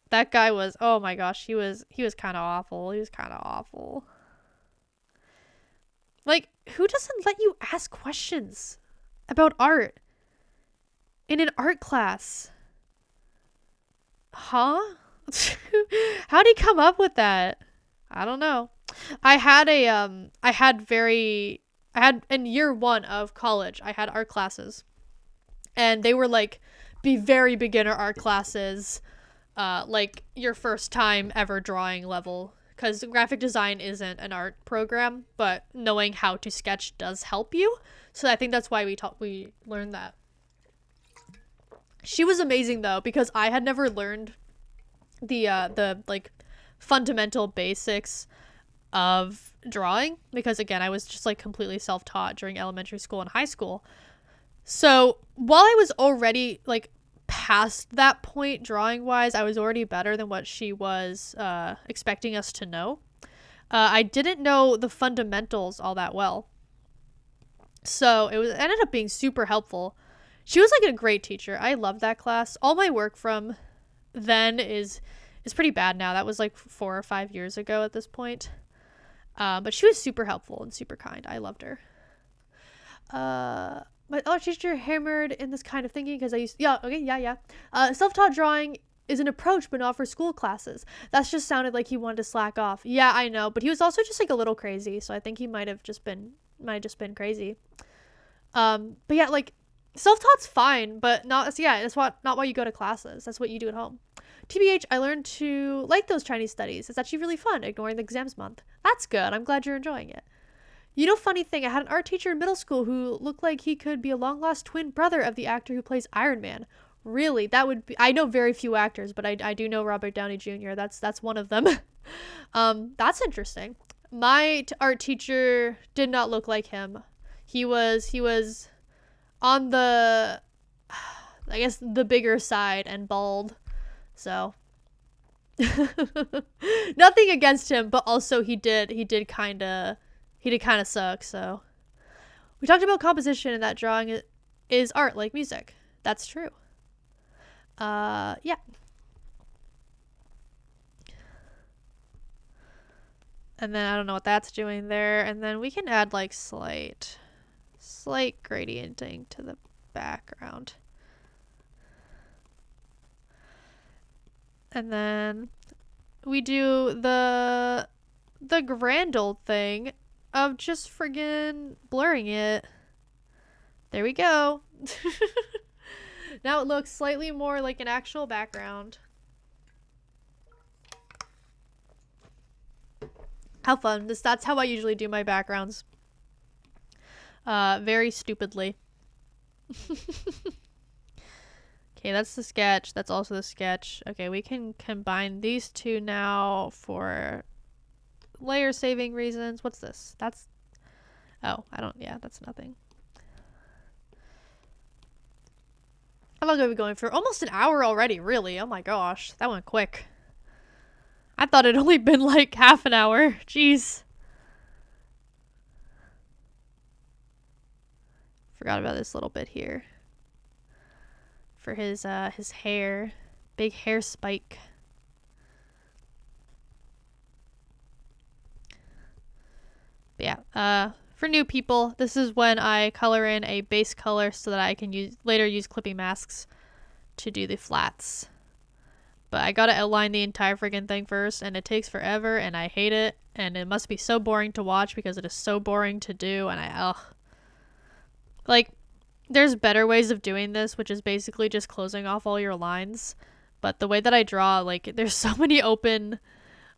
That guy was, oh my gosh, he was kind of awful. He was kind of awful. Like, who doesn't let you ask questions about art in an art class? Huh? How'd he come up with that? I don't know. I had in year 1 of college, I had art classes. And they were like be very beginner art classes, like your first time ever drawing level. Because graphic design isn't an art program, but knowing how to sketch does help you. So I think that's why we learned that. She was amazing though, because I had never learned the like fundamental basics of drawing, because again, I was just like completely self-taught during elementary school and high school. So while I was already like past that point drawing wise, I was already better than what she was expecting us to know. I didn't know the fundamentals all that well, so it ended up being super helpful. She was like a great teacher. I loved that class. All my work from then is pretty bad now. That was like 4 or 5 years ago at this point. But she was super helpful and super kind. I loved her. My art teacher hammered in this kind of thinking because self-taught drawing is an approach, but not for school classes. That just sounded like he wanted to slack off. Yeah, I know, but he was also just like a little crazy, so I think he might have just been crazy. But yeah, like self-taught's fine, but not why you go to classes. That's what you do at home. TBH, I learned to like those Chinese studies. It's actually really fun, ignoring the exams month. That's good. I'm glad you're enjoying it. You know, funny thing, I had an art teacher in middle school who looked like he could be a long-lost twin brother of the actor who plays Iron Man. Really, that would be... I know very few actors, but I do know Robert Downey Jr. That's one of them. That's interesting. My art teacher did not look like him. He was on the, I guess, the bigger side and bald. So nothing against him, but also he did kind of suck. So we talked about composition, and that drawing is art like music. That's true. Yeah. And then I don't know what that's doing there. And then we can add like slight gradienting to the background. And then we do the grand old thing of just friggin' blurring it. There we go. Now it looks slightly more like an actual background. How fun. That's how I usually do my backgrounds. Very stupidly. Okay, that's the sketch. That's also the sketch. Okay, we can combine these two now for layer saving reasons. What's this? That's... Oh, that's nothing. How long are we going for? Almost an hour already, really. Oh my gosh, that went quick. I thought it'd only been like half an hour. Jeez. Forgot about this little bit here. For his hair. Big hair spike. But yeah, for new people, this is when I color in a base color so that I can later use clipping masks to do the flats. But I gotta outline the entire friggin' thing first, and it takes forever, and I hate it, and it must be so boring to watch because it is so boring to do, and like, there's better ways of doing this, which is basically just closing off all your lines. But the way that I draw, like, there's so many open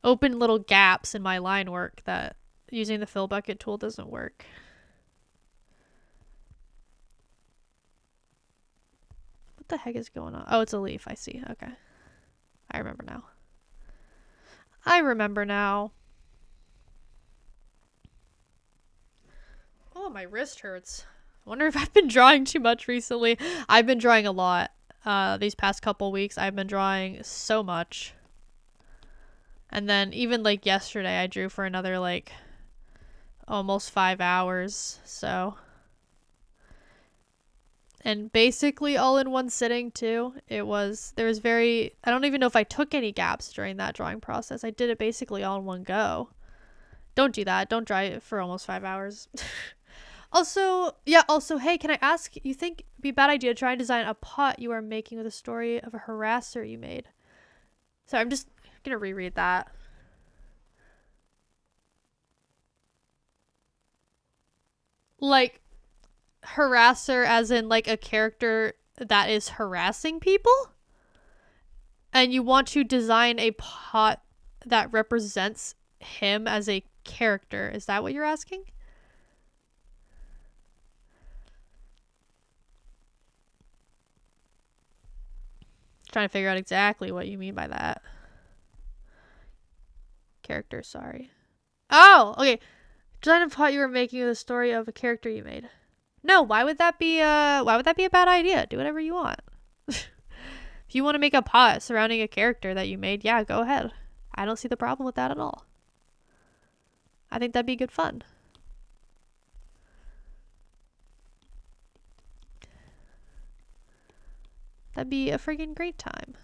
little gaps in my line work that using the fill bucket tool doesn't work. What the heck is going on? Oh, it's a leaf. I see. Okay. I remember now. Oh, my wrist hurts. I wonder if I've been drawing too much recently. I've been drawing a lot. These past couple weeks, I've been drawing so much. And then even like yesterday, I drew for another like almost 5 hours. So, and basically all in one sitting too. I don't even know if I took any gaps during that drawing process. I did it basically all in one go. Don't do that. Don't draw it for almost 5 hours. Also, hey, can I ask, you think it'd be a bad idea to try and design a pot you are making with a story of a harasser you made? So I'm just gonna reread that. Like, harasser as in like a character that is harassing people? And you want to design a pot that represents him as a character. Is that what you're asking? Trying to figure out exactly what you mean by that. Character, sorry. Oh, okay. Design a pot you were making with a story of a character you made. No, why would that be a bad idea? Do whatever you want. If you want to make a pot surrounding a character that you made, yeah, go ahead. I don't see the problem with that at all. I think that'd be good fun. That'd be a friggin' great time.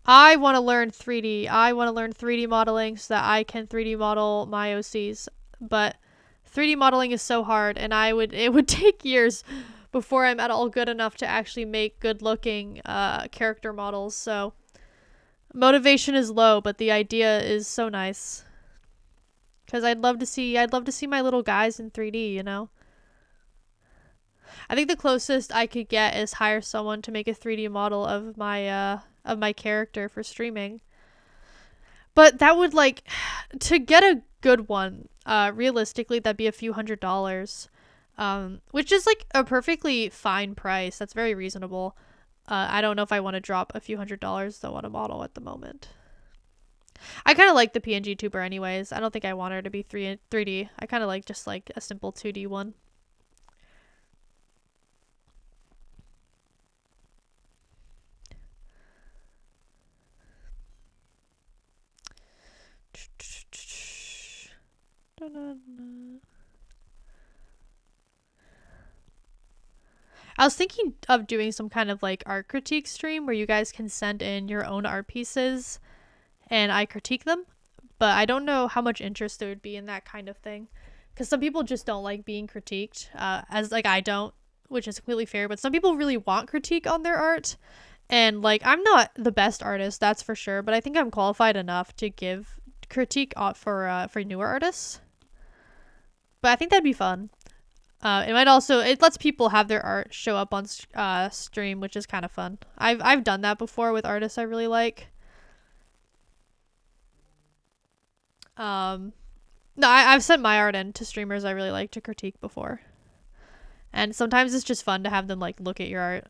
I want to learn 3D. I want to learn 3D modeling so that I can 3D model my OCs. But 3D modeling is so hard, and it would take years before I'm at all good enough to actually make good-looking character models. So motivation is low, but the idea is so nice. Because I'd love to see my little guys in 3D, you know? I think the closest I could get is hire someone to make a 3D model of my character for streaming. But that would, like, to get a good one, realistically, that'd be a few $100s. Which is, like, a perfectly fine price. That's very reasonable. I don't know if I want to drop a few $100s, though, on a model at the moment. I kind of like the PNG tuber anyways. I don't think I want her to be 3D. I kind of like just, like, a simple 2D one. I was thinking of doing some kind of like art critique stream where you guys can send in your own art pieces and I critique them, but I don't know how much interest there would be in that kind of thing because some people just don't like being critiqued, as like I don't, which is completely fair, but some people really want critique on their art, and like I'm not the best artist, that's for sure, but I think I'm qualified enough to give critique for newer artists. But I think that'd be fun. It lets people have their art show up on stream, which is kind of fun. I've done that before with artists I really like. No, I've sent my art in to streamers I really like to critique before. And sometimes it's just fun to have them like look at your art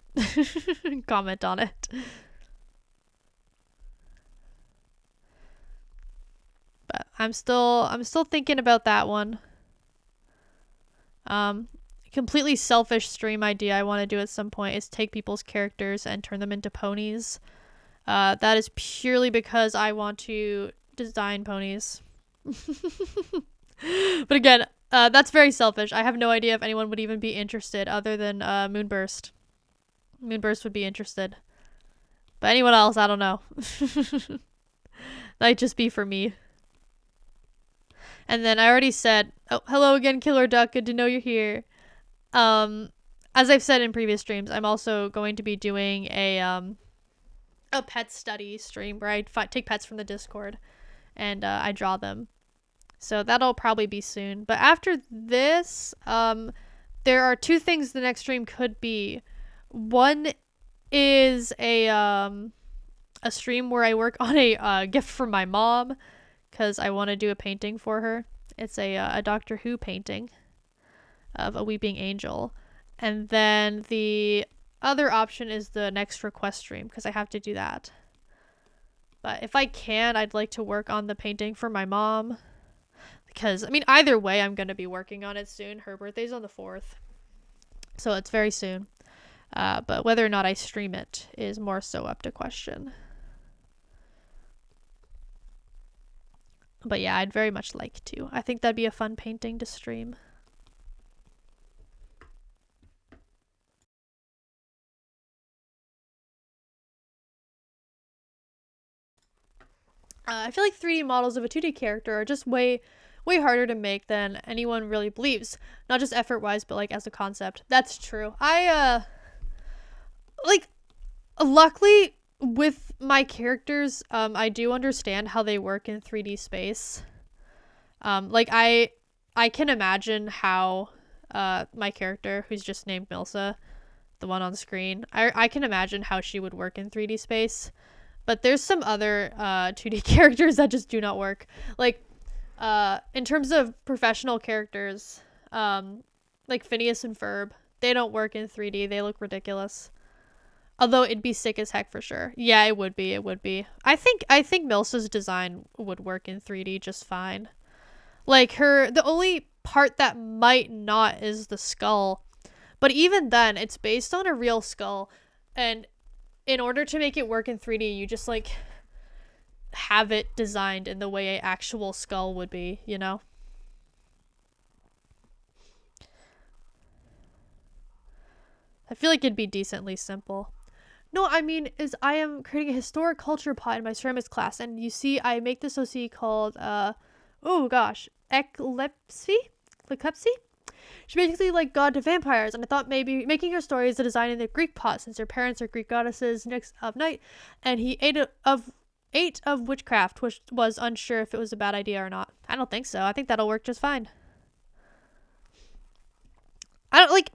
and comment on it. But I'm still thinking about that one. Completely selfish stream idea I want to do at some point is take people's characters and turn them into ponies. That is purely because I want to design ponies. But again, That's very selfish. I have no idea if anyone would even be interested other than Moonburst. Moonburst would be interested. But anyone else, I don't know. Might just be for me. And then I already said, oh, hello again, Killer Duck. Good to know you're here. As I've said in previous streams, I'm also going to be doing a pet study stream where I take pets from the Discord and I draw them. So that'll probably be soon. But after this, there are two things the next stream could be. One is a stream where I work on a gift for my mom because I want to do a painting for her. It's a Doctor Who painting of a weeping angel. And then the other option is the next request stream because I have to do that. But if I can, I'd like to work on the painting for my mom. Because, I mean, either way, I'm going to be working on it soon. Her birthday's on the 4th. So it's very soon. But whether or not I stream it is more so up to question. But yeah, I'd very much like to. I think that'd be a fun painting to stream. I feel like 3D models of a 2D character are just way harder to make than anyone really believes. Not just effort-wise, but like as a concept. That's true. Luckily with my characters, I do understand how they work in 3D space. I can imagine how my character, who's just named Milsa, the one on screen, I can imagine how she would work in 3D space. But there's some other 2D characters that just do not work. Like, in terms of professional characters, like Phineas and Ferb, they don't work in 3D. They look ridiculous. Although it'd be sick as heck for sure. Yeah, it would be. It would be. I think Milsa's design would work in 3D just fine. Like the only part that might not is the skull. But even then, it's based on a real skull. And in order to make it work in 3D, you just like have it designed in the way an actual skull would be, you know? I feel like it'd be decently simple. No, I mean, I am creating a historic culture pod in my ceramics class, and you see, I make this OC called, oh gosh, Eclipsy? She basically like god to vampires, and I thought maybe making her story is a design in the Greek pot, since her parents are Greek goddesses Nyx of night, and he ate of witchcraft, which was unsure if it was a bad idea or not. I don't think so. I think that'll work just fine. I don't like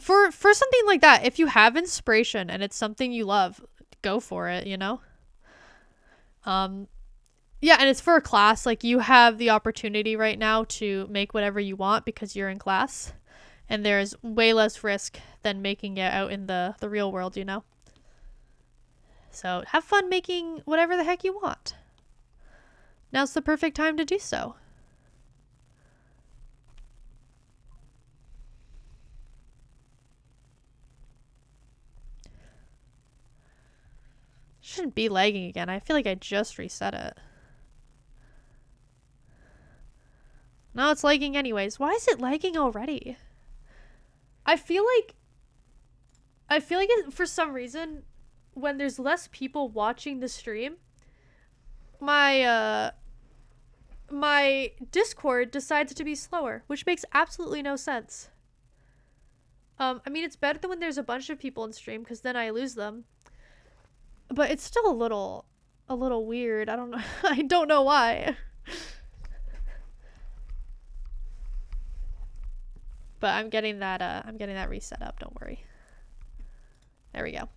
for something like that. If you have inspiration and it's something you love, go for it. You know. Yeah, and it's for a class. Like, you have the opportunity right now to make whatever you want because you're in class. And there's way less risk than making it out in the real world, you know? So, have fun making whatever the heck you want. Now's the perfect time to do so. Shouldn't be lagging again. I feel like I just reset it. No, it's lagging anyways. Why is it lagging already? I feel like for some reason, when there's less people watching the stream, my Discord decides to be slower, which makes absolutely no sense. I mean, it's better than when there's a bunch of people in stream, because then I lose them. But it's still a little weird. I don't know. I don't know why. But I'm getting that reset up, don't worry. There we go.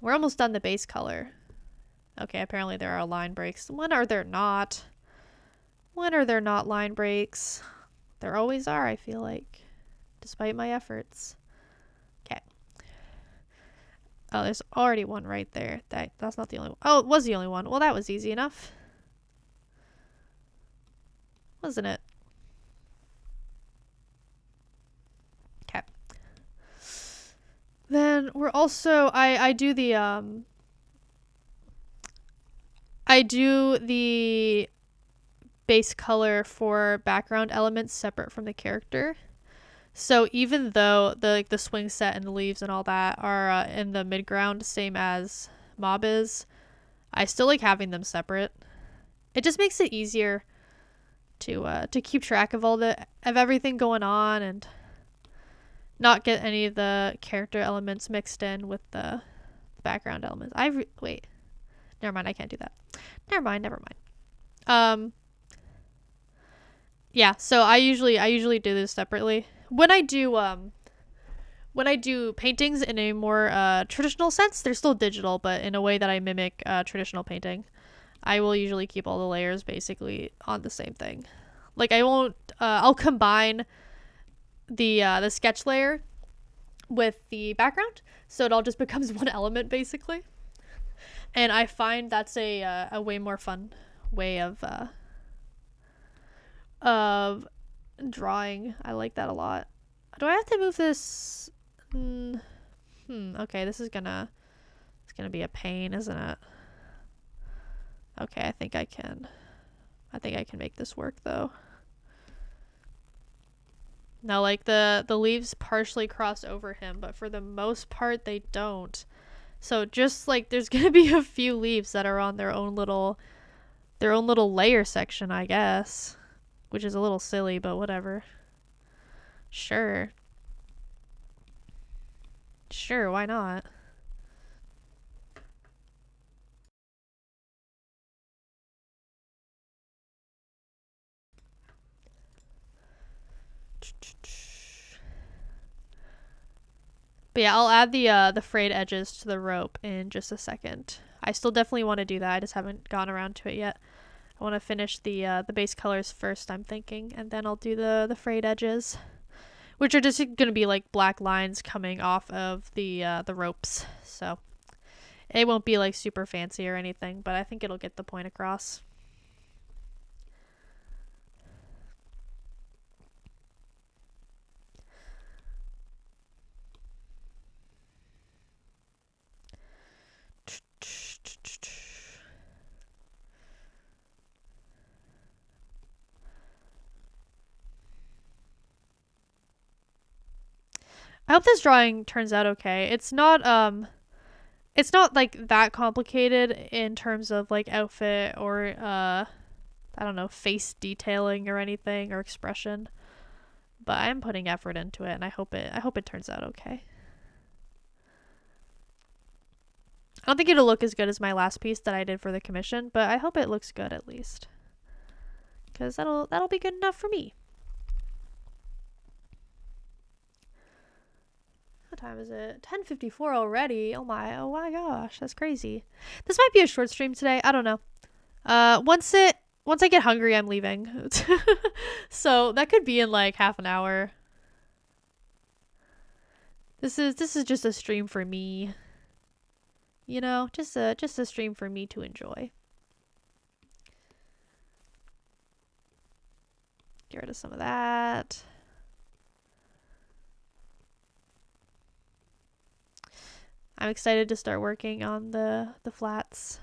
We're almost done the base color. Okay, apparently there are line breaks. When are there not? When are there not line breaks? There always are, I feel like. Despite my efforts. Okay. Oh, there's already one right there. That's not the only one. Oh, it was the only one. Well, that was easy enough. Wasn't it? Okay. Then we're also I do the base color for background elements separate from the character. So even though the swing set and the leaves and all that are in the midground, same as mob is, I still like having them separate. It just makes it easier to keep track of everything going on and not get any of the character elements mixed in with the background elements. Wait, never mind. I can't do that. Never mind. Yeah. So I usually do this separately. When I do paintings in a more traditional sense, they're still digital, but in a way that I mimic traditional painting, I will usually keep all the layers basically on the same thing. Like I won't. I'll combine the sketch layer with the background, so it all just becomes one element basically. And I find that's a way more fun way of drawing. I like that a lot. Do I have to move this? Okay, it's gonna be a pain, isn't it? Okay, I think I can make this work though. Now, like the leaves partially cross over him, but for the most part they don't. So just like there's gonna be a few leaves that are on their own little layer section, I guess, which is a little silly, but whatever. Sure, why not? But yeah, I'll add the frayed edges to the rope in just a second. I still definitely want to do that. I just haven't gone around to it yet. I want to finish the base colors first, I'm thinking, and then I'll do the frayed edges, which are just gonna be like black lines coming off of the ropes. So it won't be like super fancy or anything, but I think it'll get the point across. I hope this drawing turns out okay. It's not like that complicated in terms of like outfit or I don't know, face detailing or anything or expression. But I am putting effort into it and I hope it turns out okay. I don't think it'll look as good as my last piece that I did for the commission, but I hope it looks good at least. Cuz that'll be good enough for me. What time is it? 10:54 already. Oh my gosh, that's crazy. This might be a short stream today. I don't know. Once I get hungry, I'm leaving. So that could be in like half an hour. This is just a stream for me. You know, just a stream for me to enjoy. Get rid of some of that. I'm excited to start working on the flats.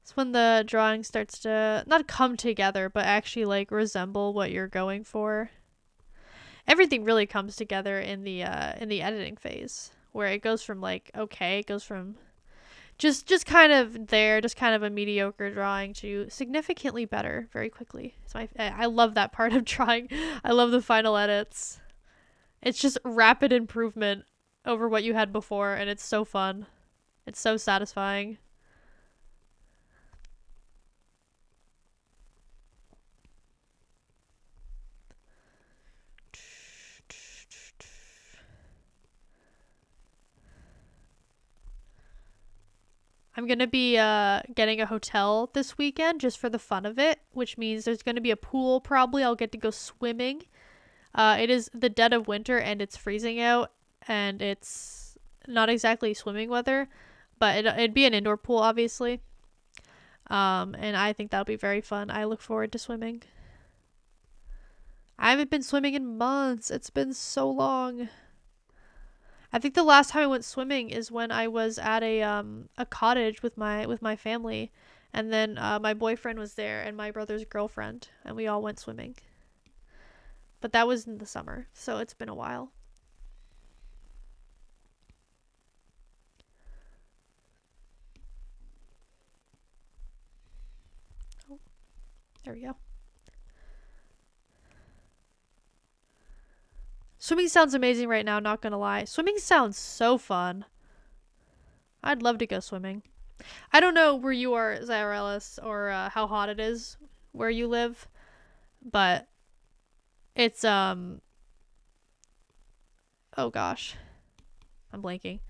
It's when the drawing starts to not come together, but actually like resemble what you're going for. Everything really comes together in the editing phase, where it goes from like okay, it goes from just kind of there, just kind of a mediocre drawing to significantly better very quickly. I love that part of drawing. I love the final edits. It's just rapid improvement over what you had before, and it's so fun. It's so satisfying. I'm going to be getting a hotel this weekend just for the fun of it, which means there's going to be a pool probably. I'll get to go swimming. It is the dead of winter and it's freezing out and it's not exactly swimming weather, but it'd be an indoor pool obviously. And I think that'll be very fun. I look forward to swimming. I haven't been swimming in months. It's been so long. I think the last time I went swimming is when I was at a cottage with my family, And then my boyfriend was there and my brother's girlfriend, and we all went swimming. But that was in the summer, so it's been a while. Oh, there we go. Swimming sounds amazing right now, not gonna lie. Swimming sounds so fun. I'd love to go swimming. I don't know where you are, Zyrelis, or how hot it is where you live, but it's, oh gosh. I'm blanking.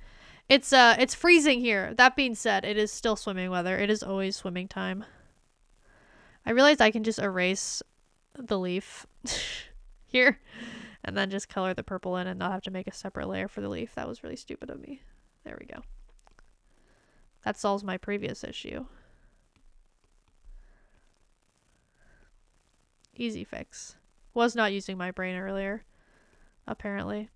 It's freezing here. That being said, it is still swimming weather. It is always swimming time. I realized I can just erase the leaf here and then just color the purple in and not have to make a separate layer for the leaf. That was really stupid of me. There we go. That solves my previous issue. Easy fix. Was not using my brain earlier, apparently.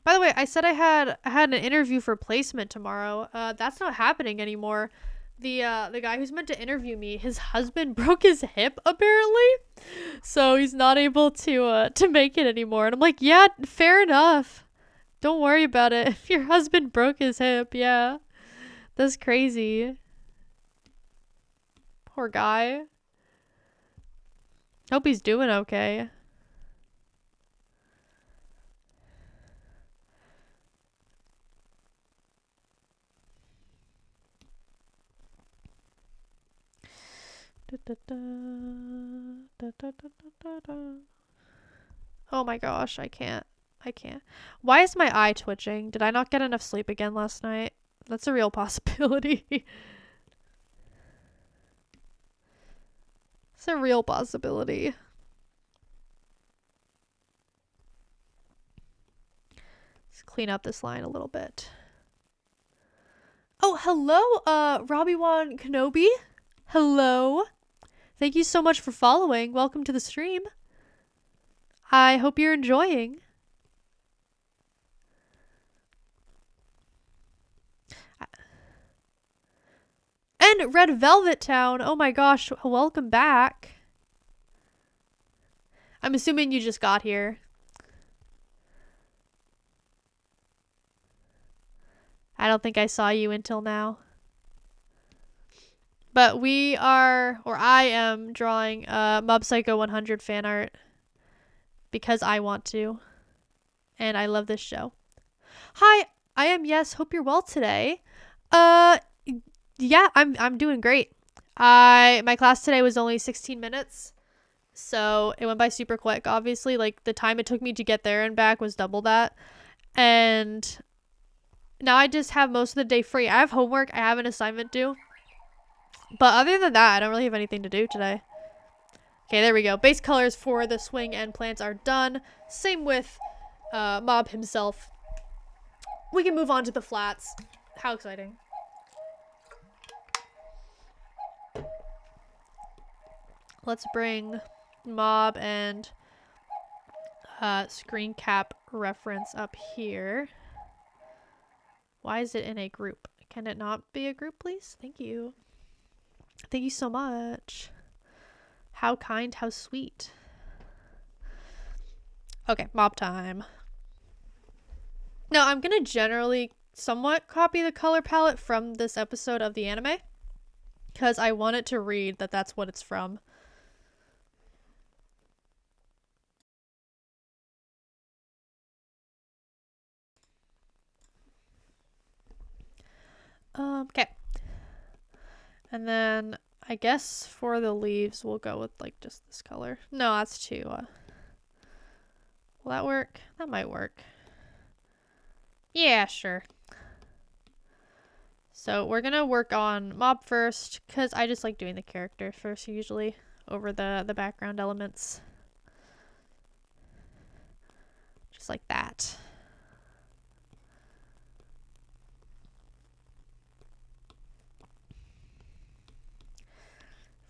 By the way, I said I had an interview for placement tomorrow. That's not happening anymore. The guy who's meant to interview me, his husband broke his hip apparently, so he's not able to make it anymore. And I'm like, yeah, fair enough. Don't worry about it. If your husband broke his hip, yeah, that's crazy. Poor guy. Hope he's doing okay. Oh my gosh, I can't. Why is my eye twitching? Did I not get enough sleep again last night? That's a real possibility. It's a real possibility. Let's clean up this line a little bit. Oh, hello, Robbie-Wan Kenobi. Hello. Thank you so much for following. Welcome to the stream. I hope you're enjoying. And Red Velvet Town. Oh my gosh, welcome back. I'm assuming you just got here. I don't think I saw you until now. But I am drawing Mob Psycho 100 fan art because I want to. And I love this show. Hi, I am Yes. Hope you're well today. Yeah, I'm doing great. My class today was only 16 minutes. So it went by super quick, obviously. Like, the time it took me to get there and back was double that. And now I just have most of the day free. I have homework. I have an assignment due. But other than that, I don't really have anything to do today. Okay, there we go. Base colors for the swing and plants are done. Same with Mob himself. We can move on to the flats. How exciting. Let's bring Mob and screen cap reference up here. Why is it in a group? Can it not be a group, please? Thank you. Thank you so much. How kind, how sweet. Okay, Mob time. Now, I'm gonna generally somewhat copy the color palette from this episode of the anime, because I want it to read that that's what it's from. Okay. And then I guess for the leaves, we'll go with like just this color. No, that's too, will that work? That might work. Yeah, sure. So we're gonna work on Mob first, because I just like doing the character first usually over the background elements. Just like that.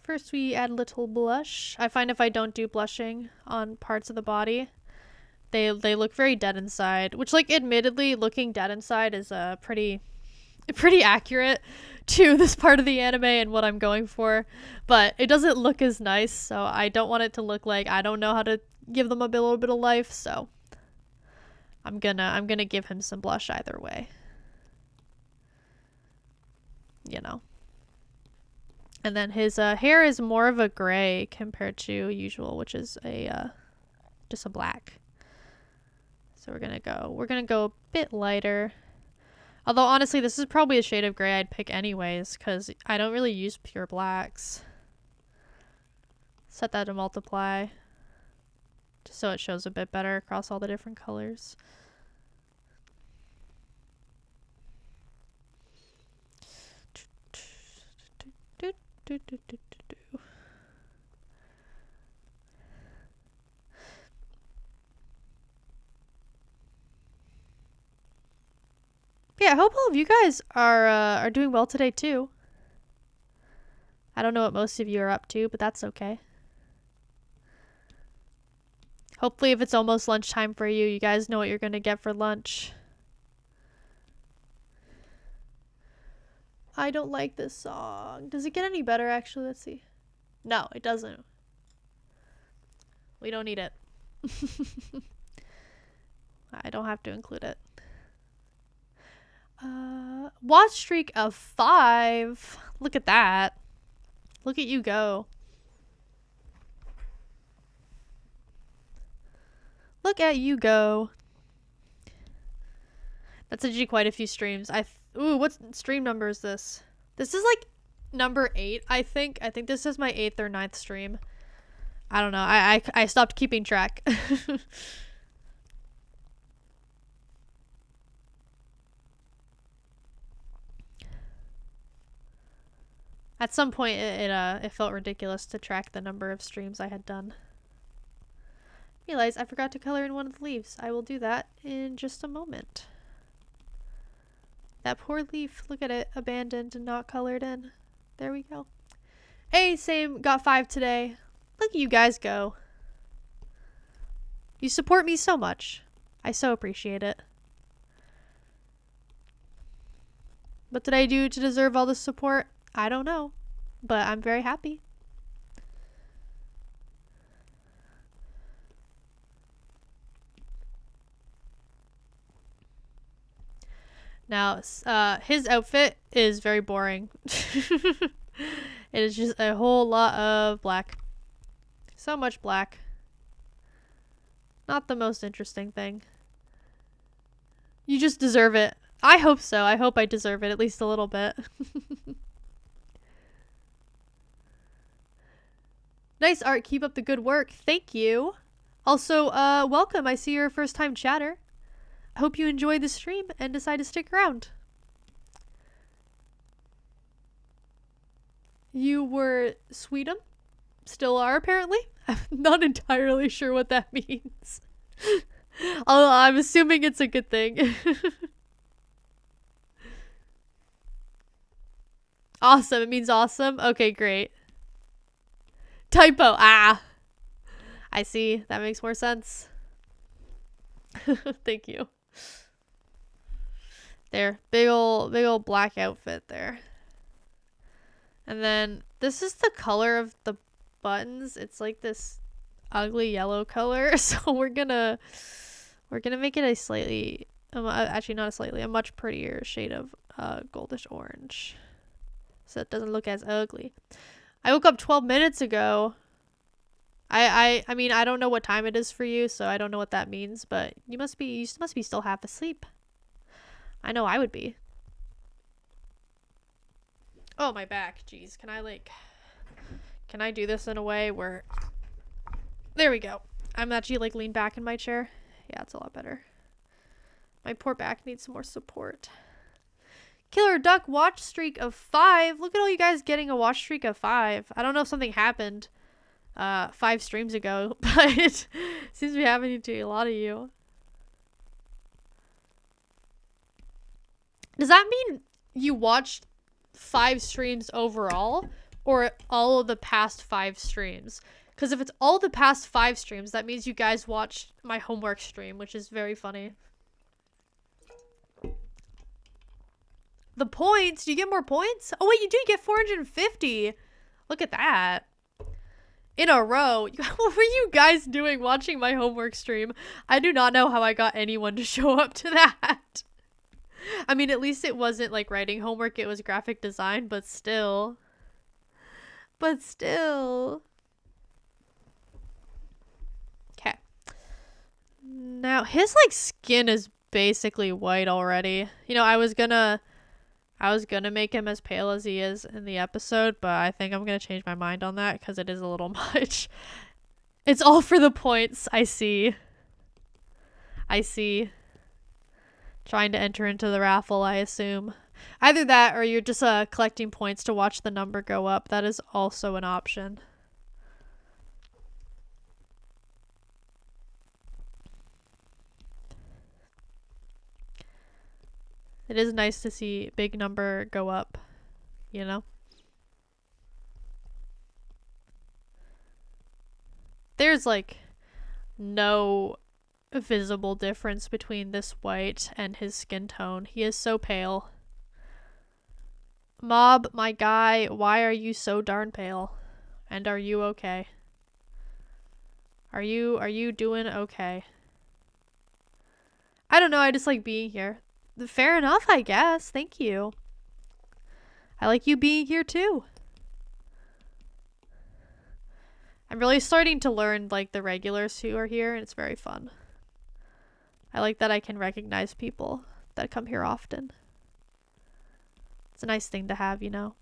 First we add a little blush. I find if I don't do blushing on parts of the body, they look very dead inside, which, like, admittedly looking dead inside is pretty pretty accurate to this part of the anime and what I'm going for, but it doesn't look as nice, so I don't want it to look like I don't know how to give them a little bit of life, so I'm gonna give him some blush either way. You know. And then his hair is more of a gray compared to usual, which is a just a black. So we're gonna go a bit lighter. Although honestly, this is probably a shade of gray I'd pick anyways, because I don't really use pure blacks. Set that to multiply, just so it shows a bit better across all the different colors. Yeah, I hope all of you guys are doing well today too. I don't know what most of you are up to, but that's okay. Hopefully if it's almost lunchtime for you, you guys know what you're gonna get for lunch. I don't like this song. Does it get any better actually? Let's see. No, it doesn't. We don't need it. I don't have to include it. Watch streak of 5. Look at that. Look at you go. Look at you go. That's actually quite a few streams. Ooh, what stream number is this? This is like number 8, I think. I think this is my 8th or 9th stream. I don't know. I stopped keeping track. At some point, it felt ridiculous to track the number of streams I had done. Realize I forgot to color in one of the leaves. I will do that in just a moment. That poor leaf. Look at it. Abandoned and not colored in. There we go. Hey, same. Got 5 today. Look at you guys go. You support me so much. I so appreciate it. What did I do to deserve all this support? I don't know, but I'm very happy. Now, his outfit is very boring. It is just a whole lot of black. So much black. Not the most interesting thing. You just deserve it. I hope so. I hope I deserve it at least a little bit. Nice art. Keep up the good work. Thank you. Also, welcome. I see you're a first-time chatter. I hope you enjoyed the stream and decide to stick around. You were Sweden? Still are, apparently? I'm not entirely sure what that means. I'm assuming it's a good thing. Awesome. It means awesome? Okay, great. Typo. Ah. I see. That makes more sense. Thank you. There. Big ol' black outfit there. And then this is the color of the buttons. It's like this ugly yellow color. So we're gonna make it a slightly, actually not a slightly, a much prettier shade of goldish orange. So it doesn't look as ugly. I woke up 12 minutes ago. I mean, I don't know what time it is for you, so I don't know what that means, but you must be still half asleep. I know I would be. Oh, my back. Jeez, can I do this in a way where, there we go. I'm actually like leaned back in my chair. Yeah, it's a lot better. My poor back needs some more support. Killer Duck watch streak of 5. Look at all you guys getting a watch streak of 5. I don't know if something happened 5 streams ago, but it seems to be happening to a lot of you. Does that mean you watched 5 streams overall, or all of the past 5 streams? Because if it's all the past 5 streams, that means you guys watched my homework stream, which is very funny. The points? Do you get more points? Oh, wait, you do get 450. Look at that. In a row. What were you guys doing watching my homework stream? I do not know how I got anyone to show up to that. I mean, at least it wasn't like writing homework, it was graphic design, but still. But still. Okay. Now, his like skin is basically white already. You know, I was gonna make him as pale as he is in the episode, but I think I'm gonna change my mind on that because it is a little much. It's all for the points. I see. Trying to enter into the raffle, I assume. Either that or you're just collecting points to watch the number go up. That is also an option. It is nice to see big number go up, you know? There's like no visible difference between this white and his skin tone. He is so pale. Mob, my guy, why are you so darn pale? And are you okay? Are you doing okay? I don't know, I just like being here. Fair enough, I guess. Thank you. I like you being here too. I'm really starting to learn like the regulars who are here, and it's very fun. I like that I can recognize people that come here often. It's a nice thing to have, you know.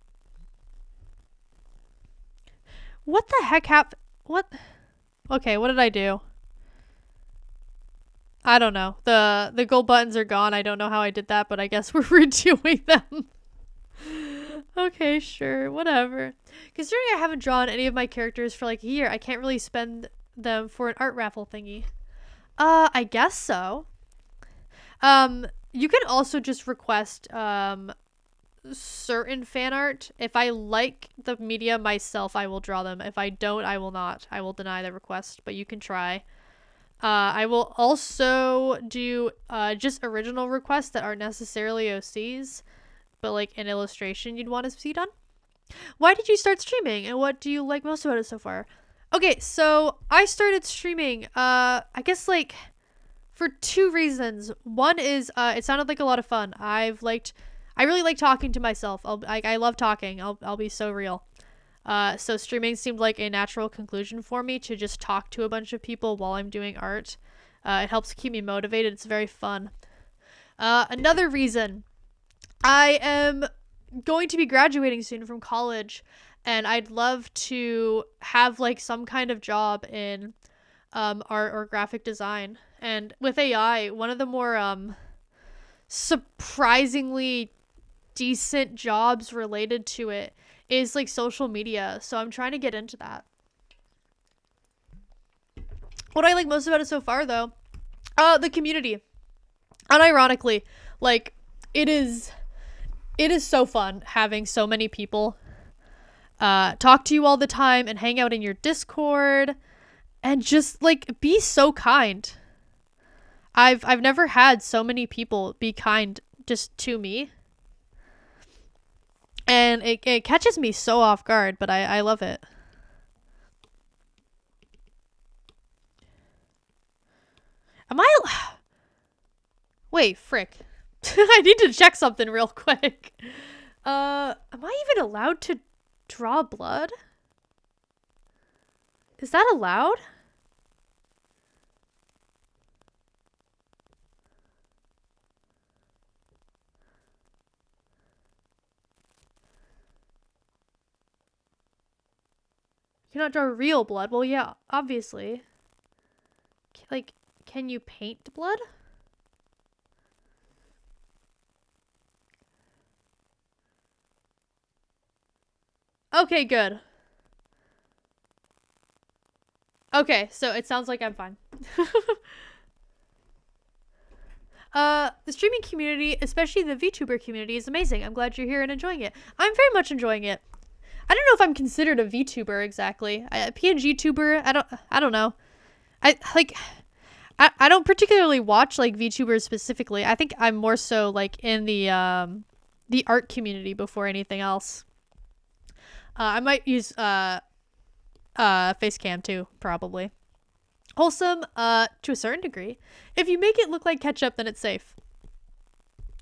What the heck happened? What? Okay, what did I do? I don't know. The gold buttons are gone. I don't know how I did that, but I guess we're redoing them. Okay, sure. Whatever. Considering I haven't drawn any of my characters for like a year, I can't really spend them for an art raffle thingy. I guess so. You can also just request, certain fan art. If I like the media myself, I will draw them. If I don't, I will not. I will deny the request, but you can try. I will also do just original requests that aren't necessarily OCs, but like an illustration you'd want to see done. Why did you start streaming, and what do you like most about it so far? Okay, so I started streaming, I guess like for two reasons. One is it sounded like a lot of fun. I really like talking to myself. I love talking. I'll be so real. So streaming seemed like a natural conclusion for me to just talk to a bunch of people while I'm doing art. It helps keep me motivated. It's very fun. Another reason, I am going to be graduating soon from college, and I'd love to have like some kind of job in art or graphic design. And with AI, one of the more surprisingly decent jobs related to it is like social media, so I'm trying to get into that. What I like most about it so far, though, the community. Unironically, like it is so fun having so many people talk to you all the time and hang out in your Discord and just like be so kind. I've never had so many people be kind just to me. And it catches me so off guard, but I love it. Am I... Wait, frick. I need to check something real quick. Am I even allowed to draw blood? Is that allowed? You cannot draw real blood. Well, yeah, obviously. Like, can you paint blood? Okay, good. Okay, so it sounds like I'm fine. The streaming community, especially the VTuber community, is amazing. I'm glad you're here and enjoying it. I'm very much enjoying it. I don't know if I'm considered a VTuber exactly. A PNG tuber, I don't know. I don't particularly watch like VTubers specifically. I think I'm more so like in the the art community before anything else. I might use face cam too, probably. Wholesome, to a certain degree. If you make it look like ketchup, then it's safe.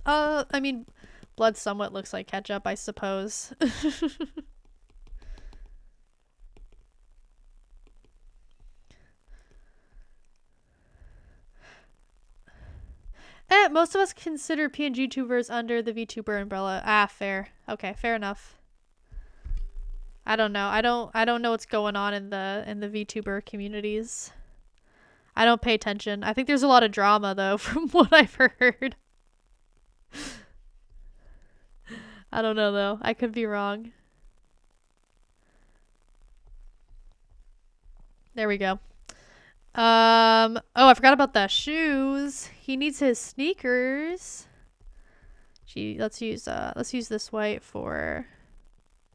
I mean, blood somewhat looks like ketchup, I suppose. Most of us consider PNG tubers under the VTuber umbrella. Ah, fair. Okay, fair enough. I don't know. I don't know what's going on in the VTuber communities. I don't pay attention. I think there's a lot of drama though, from what I've heard. I don't know though. I could be wrong. There we go. Oh, I forgot about the shoes. He needs his sneakers. Gee, let's use this white for,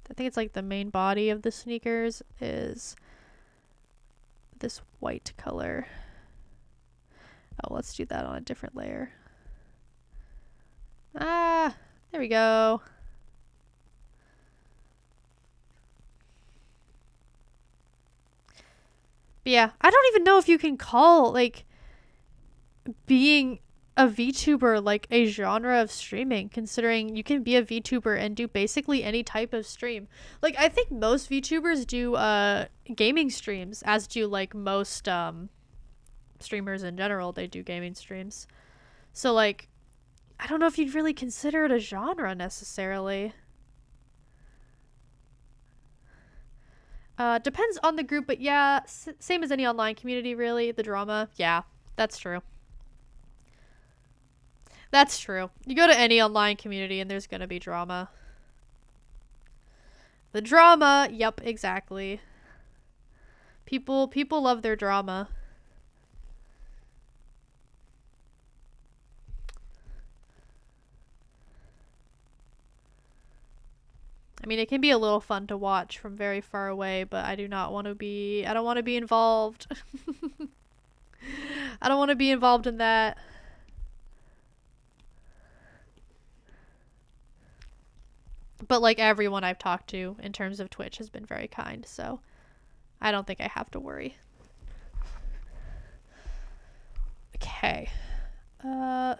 I think it's like the main body of the sneakers is this white color. Oh, let's do that on a different layer. Ah, there we go. But yeah, I don't even know if you can call, like, being a VTuber like a genre of streaming, considering you can be a VTuber and do basically any type of stream. Like, I think most VTubers do gaming streams, as do like most streamers in general. They do gaming streams. So like, I don't know if you'd really consider it a genre necessarily. Depends on the group, but yeah, same as any online community, really. The drama, yeah, that's true. That's true. You go to any online community and there's gonna be drama. The drama, yep, exactly. People love their drama. I mean, it can be a little fun to watch from very far away, but I don't want to be involved. I don't want to be involved in that. But like everyone I've talked to in terms of Twitch has been very kind, so I don't think I have to worry. Okay.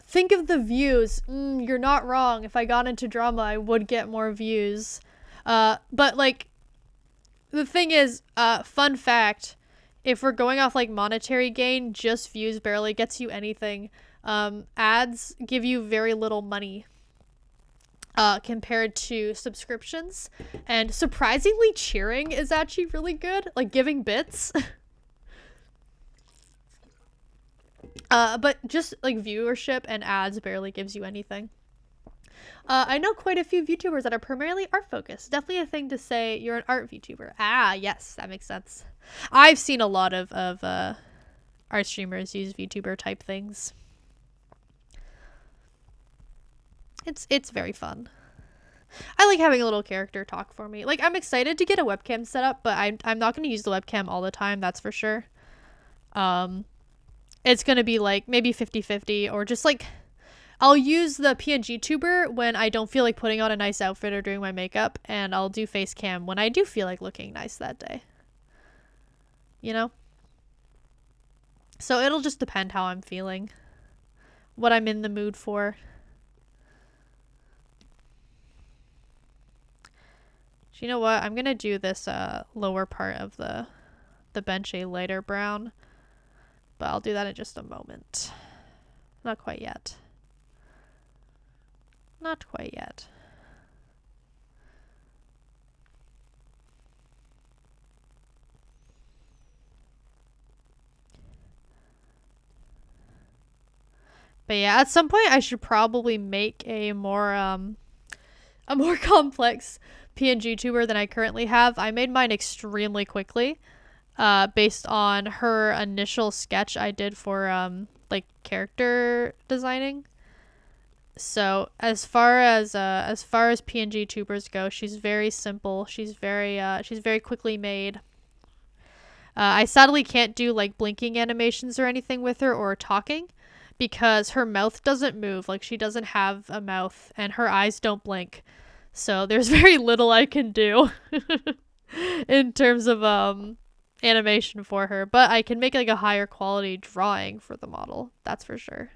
Think of the views. You're not wrong. If I got into drama, I would get more views. But like, the thing is, fun fact, if we're going off like monetary gain, just views barely gets you anything. Ads give you very little money. Compared to subscriptions, and surprisingly cheering is actually really good, like giving bits. But just like viewership and ads barely gives you anything. I know quite a few VTubers that are primarily art focused. Definitely a thing to say you're an art VTuber. Ah, yes, that makes sense. I've seen a lot of art streamers use VTuber type things. It's very fun. I like having a little character talk for me. Like, I'm excited to get a webcam set up, but I'm not going to use the webcam all the time, that's for sure. It's going to be like maybe 50-50, or just like I'll use the PNG tuber when I don't feel like putting on a nice outfit or doing my makeup, and I'll do face cam when I do feel like looking nice that day. You know? So it'll just depend how I'm feeling, what I'm in the mood for. You know what? I'm gonna do this lower part of the bench a lighter brown, but I'll do that in just a moment. Not quite yet. Not quite yet. But yeah, at some point I should probably make a more complex PNG tuber than I currently have. I made mine extremely quickly, based on her initial sketch I did for like character designing. So as far as PNG tubers go, she's very simple. She's very quickly made. I sadly can't do like blinking animations or anything with her, or talking, because her mouth doesn't move. Like, she doesn't have a mouth and her eyes don't blink. So there's very little I can do in terms of animation for her, but I can make like a higher quality drawing for the model. That's for sure.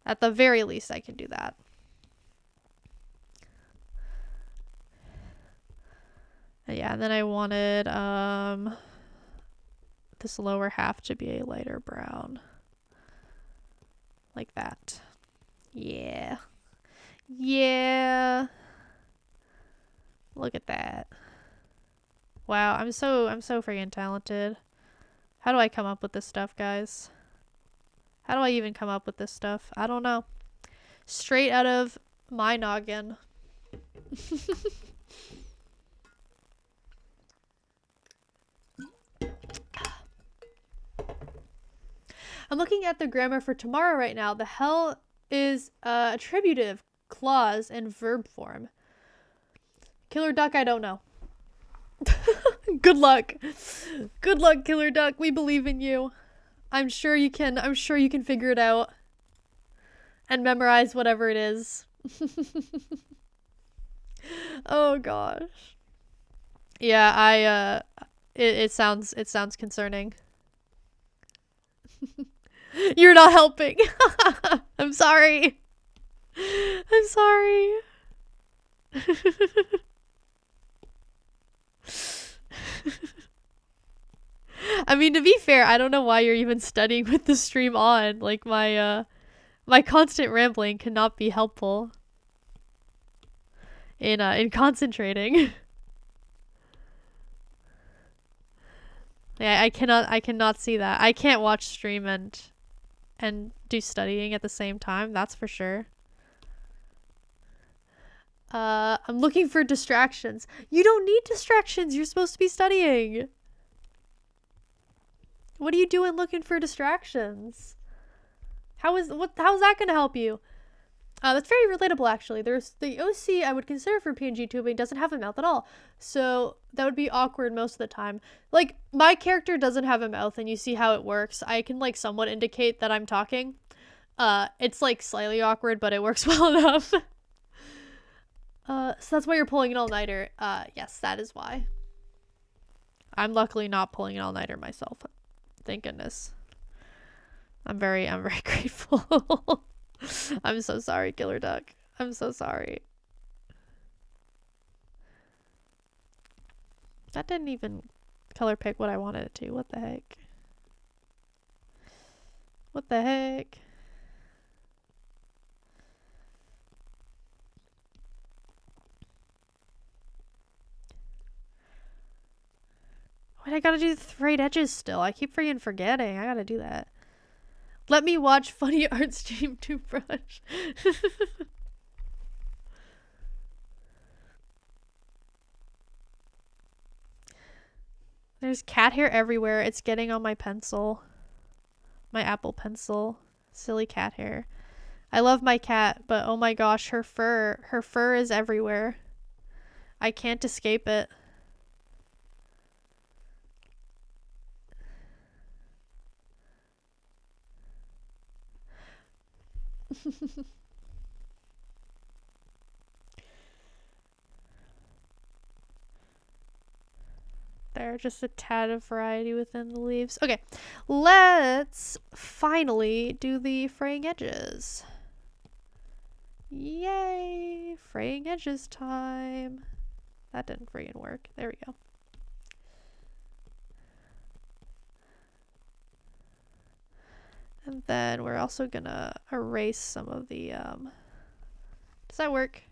At the very least, I can do that. Yeah, and then I wanted this lower half to be a lighter brown. Like that. Yeah. Yeah. Look at that. Wow, I'm so freaking talented. How do I come up with this stuff, guys? How do I even come up with this stuff? I don't know. Straight out of my noggin. I'm looking at the grammar for tomorrow right now. The hell is attributive clause in verb form. Killer duck, I don't know. Good luck. Good luck, Killer Duck. We believe in you. I'm sure you can figure it out and memorize whatever it is. Oh gosh. Yeah, it sounds concerning. You're not helping. I'm sorry. I'm sorry. I mean, to be fair, I don't know why you're even studying with the stream on. Like, my constant rambling cannot be helpful in concentrating. Yeah, I cannot see that. I can't watch stream and do studying at the same time, that's for sure. I'm looking for distractions. You don't need distractions. You're supposed to be studying. What are you doing looking for distractions? How's that gonna help you? That's very relatable, actually. There's the OC I would consider for PNG tubing doesn't have a mouth at all. So that would be awkward most of the time. Like, my character doesn't have a mouth and you see how it works. I can like somewhat indicate that I'm talking. It's like slightly awkward, but it works well enough. So that's why you're pulling an all-nighter. Yes, that is why. I'm luckily not pulling an all-nighter myself. Thank goodness. I'm very grateful. I'm so sorry, Killer Duck. I'm so sorry. That didn't even color pick what I wanted it to. What the heck? What the heck? Wait, I gotta do the right edges still. I keep freaking forgetting. I gotta do that. Let me watch funny art stream toothbrush. There's cat hair everywhere. It's getting on my pencil. My Apple Pencil. Silly cat hair. I love my cat, but oh my gosh, her fur is everywhere. I can't escape it. There, just a tad of variety within the leaves. Okay, let's finally do the fraying edges. Yay! Fraying edges time. That didn't friggin' work. There we go. And then we're also gonna erase some of the, does that work?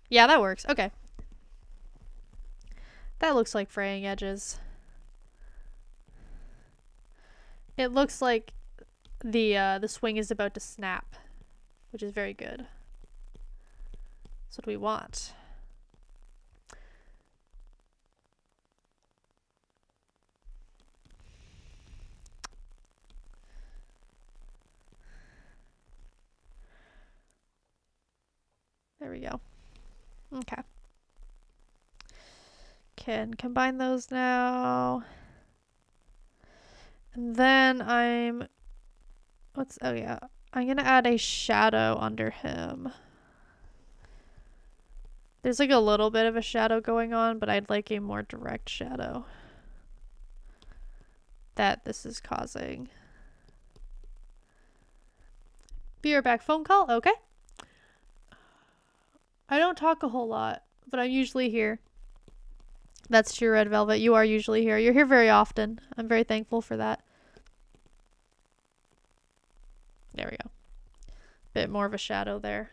Yeah, that works. Okay. That looks like fraying edges. It looks like the swing is about to snap, which is very good. That's what we want. There we go. Okay. Can combine those now. And then I'm Oh yeah. I'm gonna add a shadow under him. There's like a little bit of a shadow going on, but I'd like a more direct shadow that this is causing. Be right back. Phone call? Okay. I don't talk a whole lot, but I'm usually here. That's true, Red Velvet. You are usually here. You're here very often. I'm very thankful for that. There we go. Bit more of a shadow there.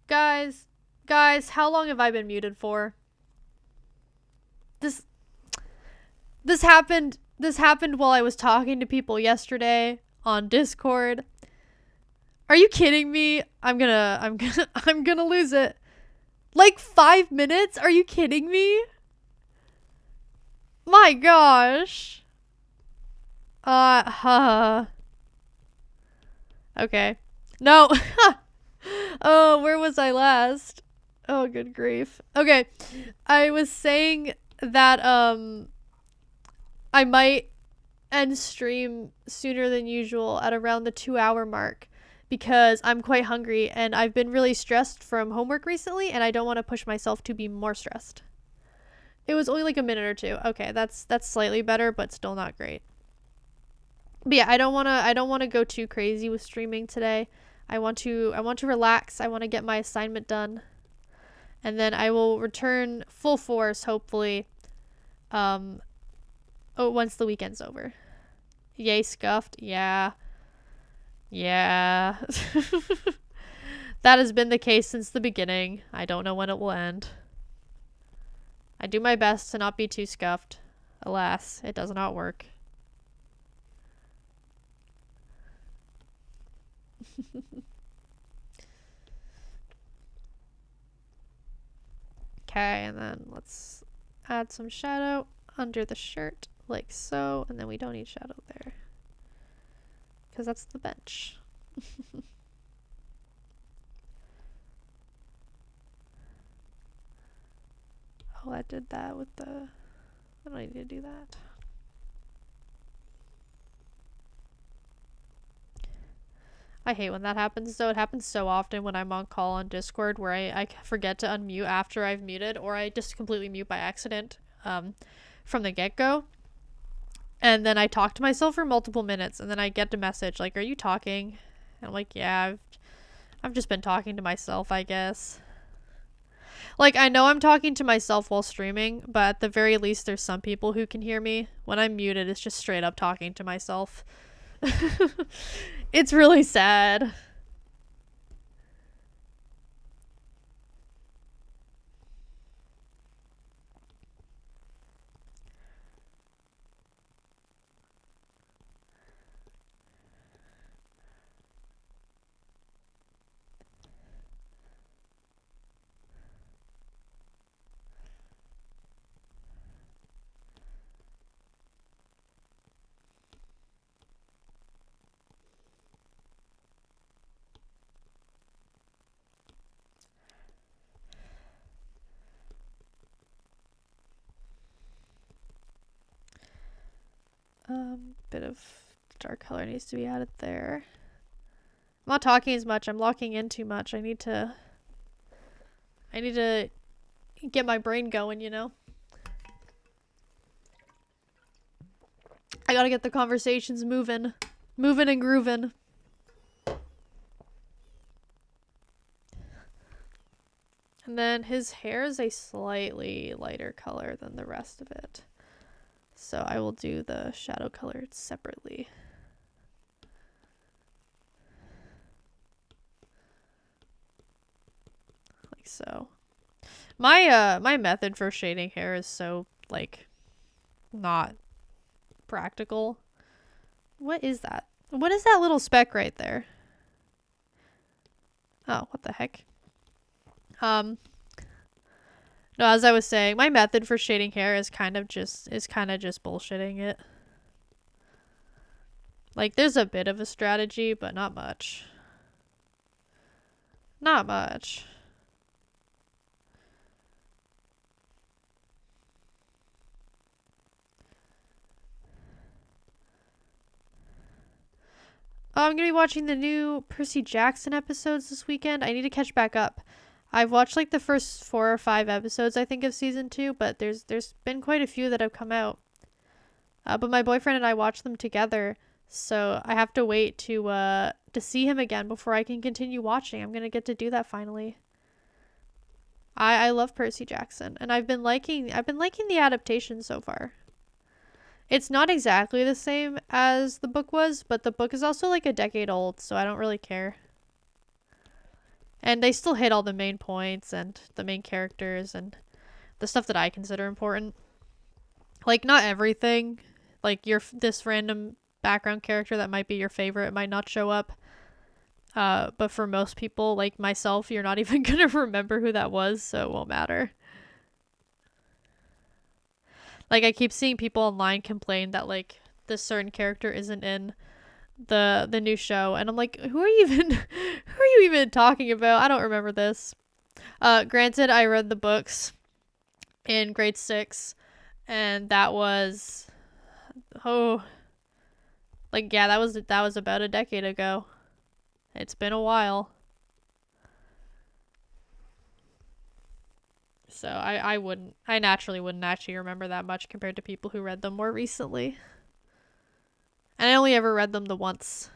Guys, how long have I been muted for? This happened while I was talking to people yesterday on Discord. Are you kidding me? I'm gonna lose it. Like 5 minutes? Are you kidding me? My gosh. Okay. No. Oh, where was I last? Oh, good grief. Okay. I was saying that I might end stream sooner than usual at around the 2-hour mark because I'm quite hungry and I've been really stressed from homework recently and I don't want to push myself to be more stressed. It was only like a minute or two. Okay, that's slightly better, but still not great. But yeah, I don't want to go too crazy with streaming today. I want to relax. I want to get my assignment done. And then I will return full force hopefully once the weekend's over. Yay, scuffed. Yeah. Yeah. That has been the case since the beginning. I don't know when it will end. I do my best to not be too scuffed. Alas, it does not work. Okay, and then let's add some shadow under the shirt, like so, and then we don't need shadow there. Because that's the bench. Oh, I did that with the... I don't need to do that. I hate when that happens, though. It happens so often when I'm on call on Discord where I forget to unmute after I've muted, or I just completely mute by accident from the get-go. And then I talk to myself for multiple minutes, and then I get a message like, "Are you talking?" And I'm like, "Yeah, I've just been talking to myself, I guess." Like, I know I'm talking to myself while streaming, but at the very least, there's some people who can hear me. When I'm muted, it's just straight up talking to myself. It's really sad. Bit of dark color needs to be added there. I'm not talking as much. I'm locking in too much. I need to get my brain going, you know? I gotta get the conversations moving. Moving and grooving. And then his hair is a slightly lighter color than the rest of it. So I will do the shadow color separately. Like so. My method for shading hair is so, like, not practical. What is that? What is that little speck right there? Oh, what the heck? No, as I was saying, my method for shading hair is kind of just bullshitting it. Like, there's a bit of a strategy, but not much. Not much. Oh, I'm gonna be watching the new Percy Jackson episodes this weekend. I need to catch back up. I've watched like the first 4 or 5 episodes, I think, of season 2, but there's been quite a few that have come out. But my boyfriend and I watched them together, so I have to wait to see him again before I can continue watching. I'm gonna get to do that finally. I love Percy Jackson, and I've been liking the adaptation so far. It's not exactly the same as the book was, but the book is also like a decade old, so I don't really care. And they still hit all the main points and the main characters and the stuff that I consider important. Like, not everything. Like, this random background character that might be your favorite might not show up. But for most people, like myself, you're not even gonna remember who that was, so it won't matter. Like, I keep seeing people online complain that, like, this certain character isn't in the new show, and I'm like, who are you even talking about? I don't remember this. Granted, I read the books in grade 6, and that was, oh, like, yeah, that was about a decade ago. It's been a while. So I naturally wouldn't actually remember that much compared to people who read them more recently. And I only ever read them the once.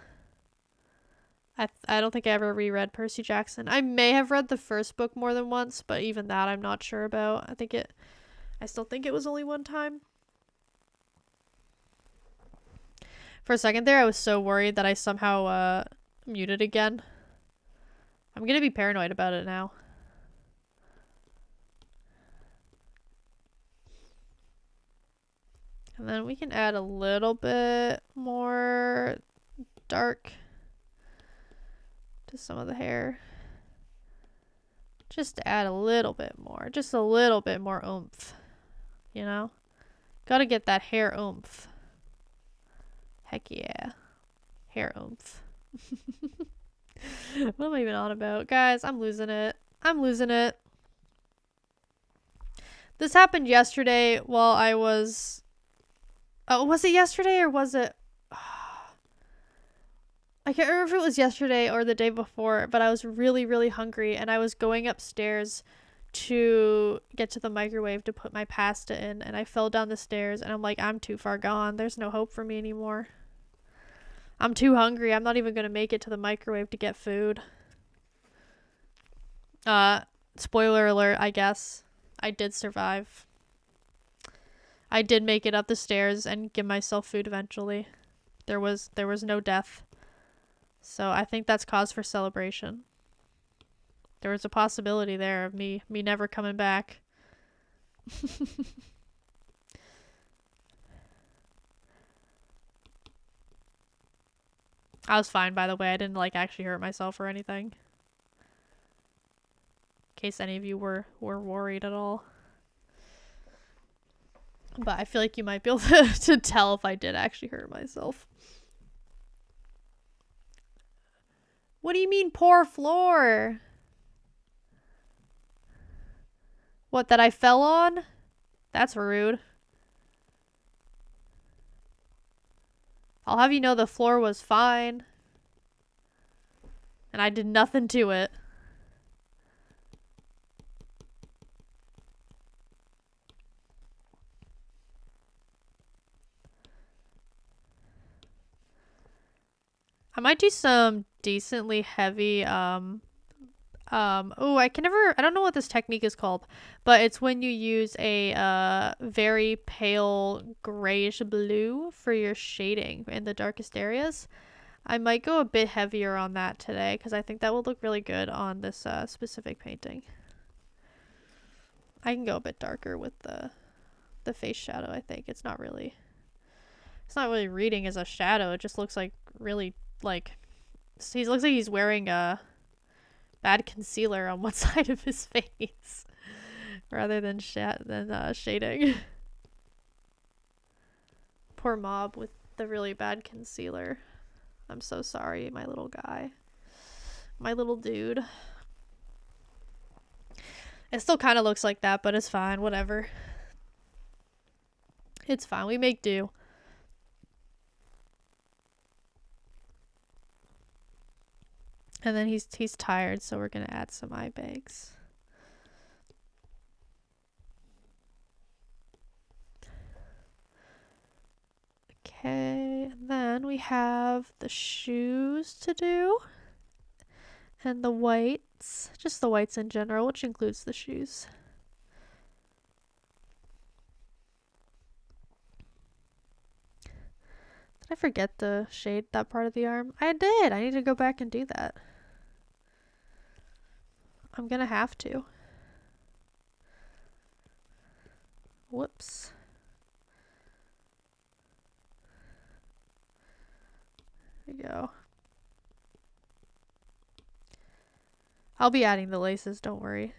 I don't think I ever reread Percy Jackson. I may have read the first book more than once, but even that I'm not sure about. I still think it was only one time. For a second there, I was so worried that I somehow muted again. I'm gonna be paranoid about it now. And then we can add a little bit more dark to some of the hair. Just to add a little bit more. Just a little bit more oomph. You know? Gotta get that hair oomph. Heck yeah. Hair oomph. What am I even on about? Guys, I'm losing it. I'm losing it. This happened yesterday while I was... Oh, was it yesterday or was it... I can't remember if it was yesterday or the day before, but I was really, really hungry and I was going upstairs to get to the microwave to put my pasta in, and I fell down the stairs and I'm like, I'm too far gone. There's no hope for me anymore. I'm too hungry. I'm not even going to make it to the microwave to get food. Spoiler alert, I guess. I did survive. I did make it up the stairs and give myself food eventually. There was no death. So I think that's cause for celebration. There was a possibility there of me never coming back. I was fine, by the way. I didn't like actually hurt myself or anything. In case any of you were worried at all. But I feel like you might be able to tell if I did actually hurt myself. What do you mean poor floor? What, that I fell on? That's rude. I'll have you know the floor was fine. And I did nothing to it. I might do some decently heavy, oh, I don't know what this technique is called, but it's when you use a, very pale grayish blue for your shading in the darkest areas. I might go a bit heavier on that today, because I think that will look really good on this, specific painting. I can go a bit darker with the face shadow, I think. It's not really reading as a shadow. It just looks like really, like, he looks like he's wearing a bad concealer on one side of his face rather than shading. Poor Mob with the really bad concealer. I'm so sorry, my little guy. My little dude. It still kind of looks like that, but it's fine. Whatever. It's fine. We make do. And then he's tired, so we're gonna add some eye bags. Okay, and then we have the shoes to do. And the whites. Just the whites in general, which includes the shoes. Did I forget to shade that part of the arm? I did! I need to go back and do that. I'm gonna have to. Whoops. There we go. I'll be adding the laces, don't worry.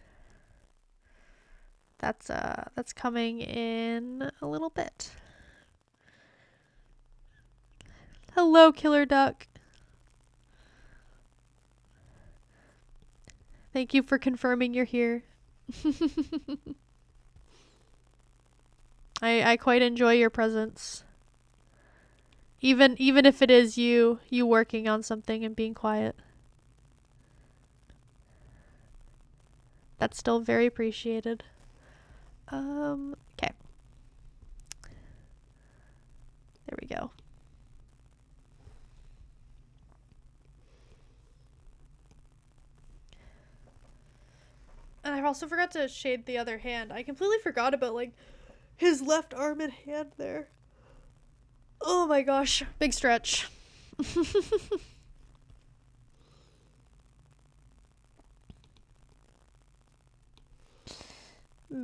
That's coming in a little bit. Hello, Killer Duck. Thank you for confirming you're here. I quite enjoy your presence. Even if it is you working on something and being quiet. That's still very appreciated. Okay. There we go. And I also forgot to shade the other hand. I completely forgot about, like, his left arm and hand there. Oh my gosh. Big stretch.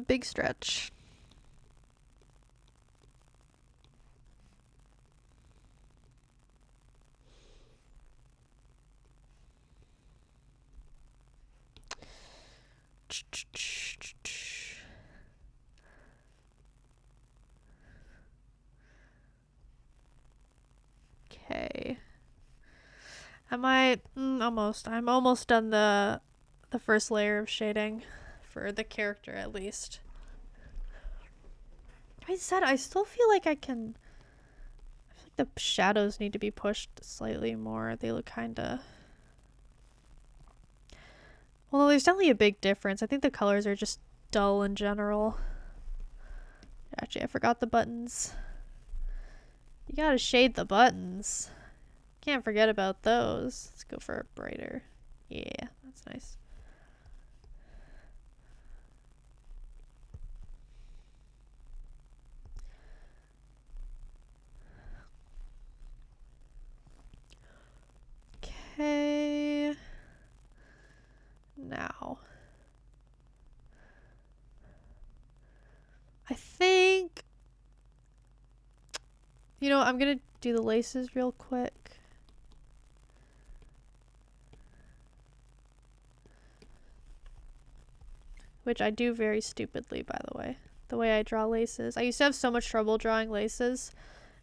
Big stretch. Am I almost? I'm almost done the first layer of shading for the character at least. I said I still feel like I feel like the shadows need to be pushed slightly more. They look kinda. Well, there's definitely a big difference. I think the colors are just dull in general. Actually, I forgot the buttons. You gotta shade the buttons. Can't forget about those. Let's go for a brighter. Yeah, that's nice. Okay. Now. I think... You know, I'm gonna do the laces real quick. Which I do very stupidly, by the way. The way I draw laces. I used to have so much trouble drawing laces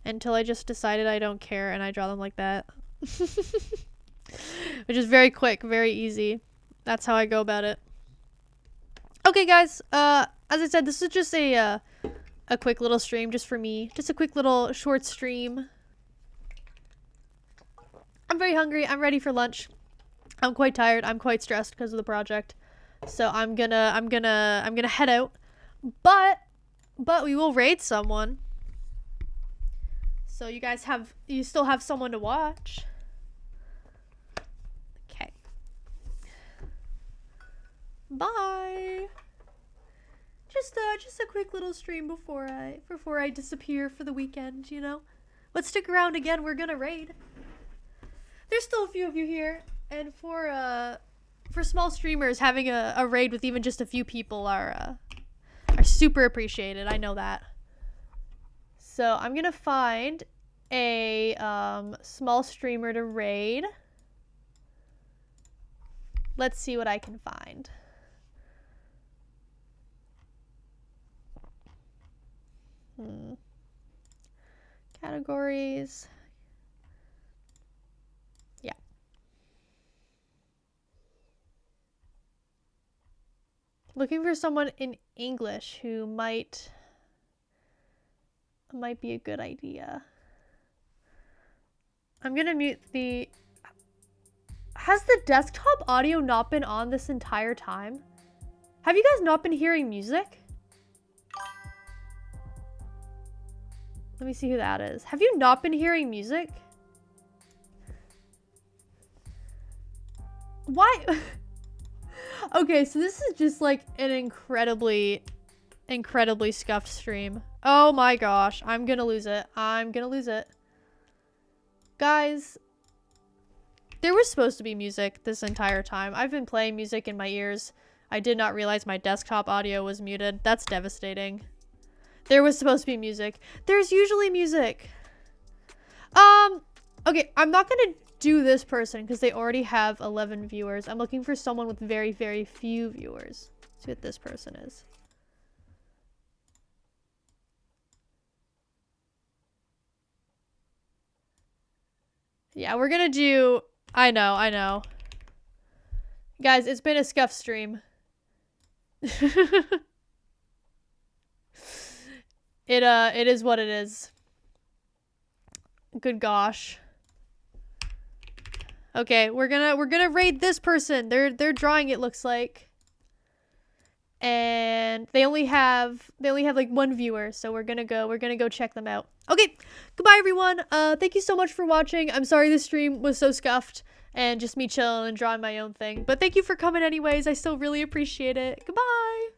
until I just decided I don't care and I draw them like that. Which is very quick, very easy. That's how I go about it. Okay, guys. As I said, this is just a quick little stream just for me. Just a quick little short stream. I'm very hungry. I'm ready for lunch. I'm quite tired. I'm quite stressed because of the project. So I'm gonna head out. But we will raid someone. So you still have someone to watch. Okay. Bye. Just a quick little stream before I disappear for the weekend, you know? But stick around again, we're gonna raid. There's still a few of you here, and for small streamers, having a raid with even just a few people are super appreciated. I know that. So I'm gonna find a small streamer to raid. Let's see what I can find. Categories. Yeah. Looking for someone in English who might be a good idea. I'm gonna mute the... Has the desktop audio not been on this entire time? Have you guys not been hearing music? Let me see who that is. Have you not been hearing music? Why? Okay, so this is just like an incredibly scuffed stream. Oh my gosh, I'm gonna lose it. I'm gonna lose it. Guys, there was supposed to be music this entire time. I've been playing music in my ears. I did not realize my desktop audio was muted. That's devastating. There was supposed to be music. There's usually music. Okay, I'm not gonna do this person because they already have 11 viewers. I'm looking for someone with very, very few viewers. Let's see what this person is. Yeah, we're gonna do... I know. Guys, it's been a scuff stream. It is what it is. Good gosh. Okay, we're gonna raid this person. They're drawing, it looks like. And they only have like one viewer, so we're gonna go check them out. Okay, goodbye everyone. Thank you so much for watching. I'm sorry this stream was so scuffed and just me chilling and drawing my own thing. But thank you for coming anyways. I still really appreciate it. Goodbye.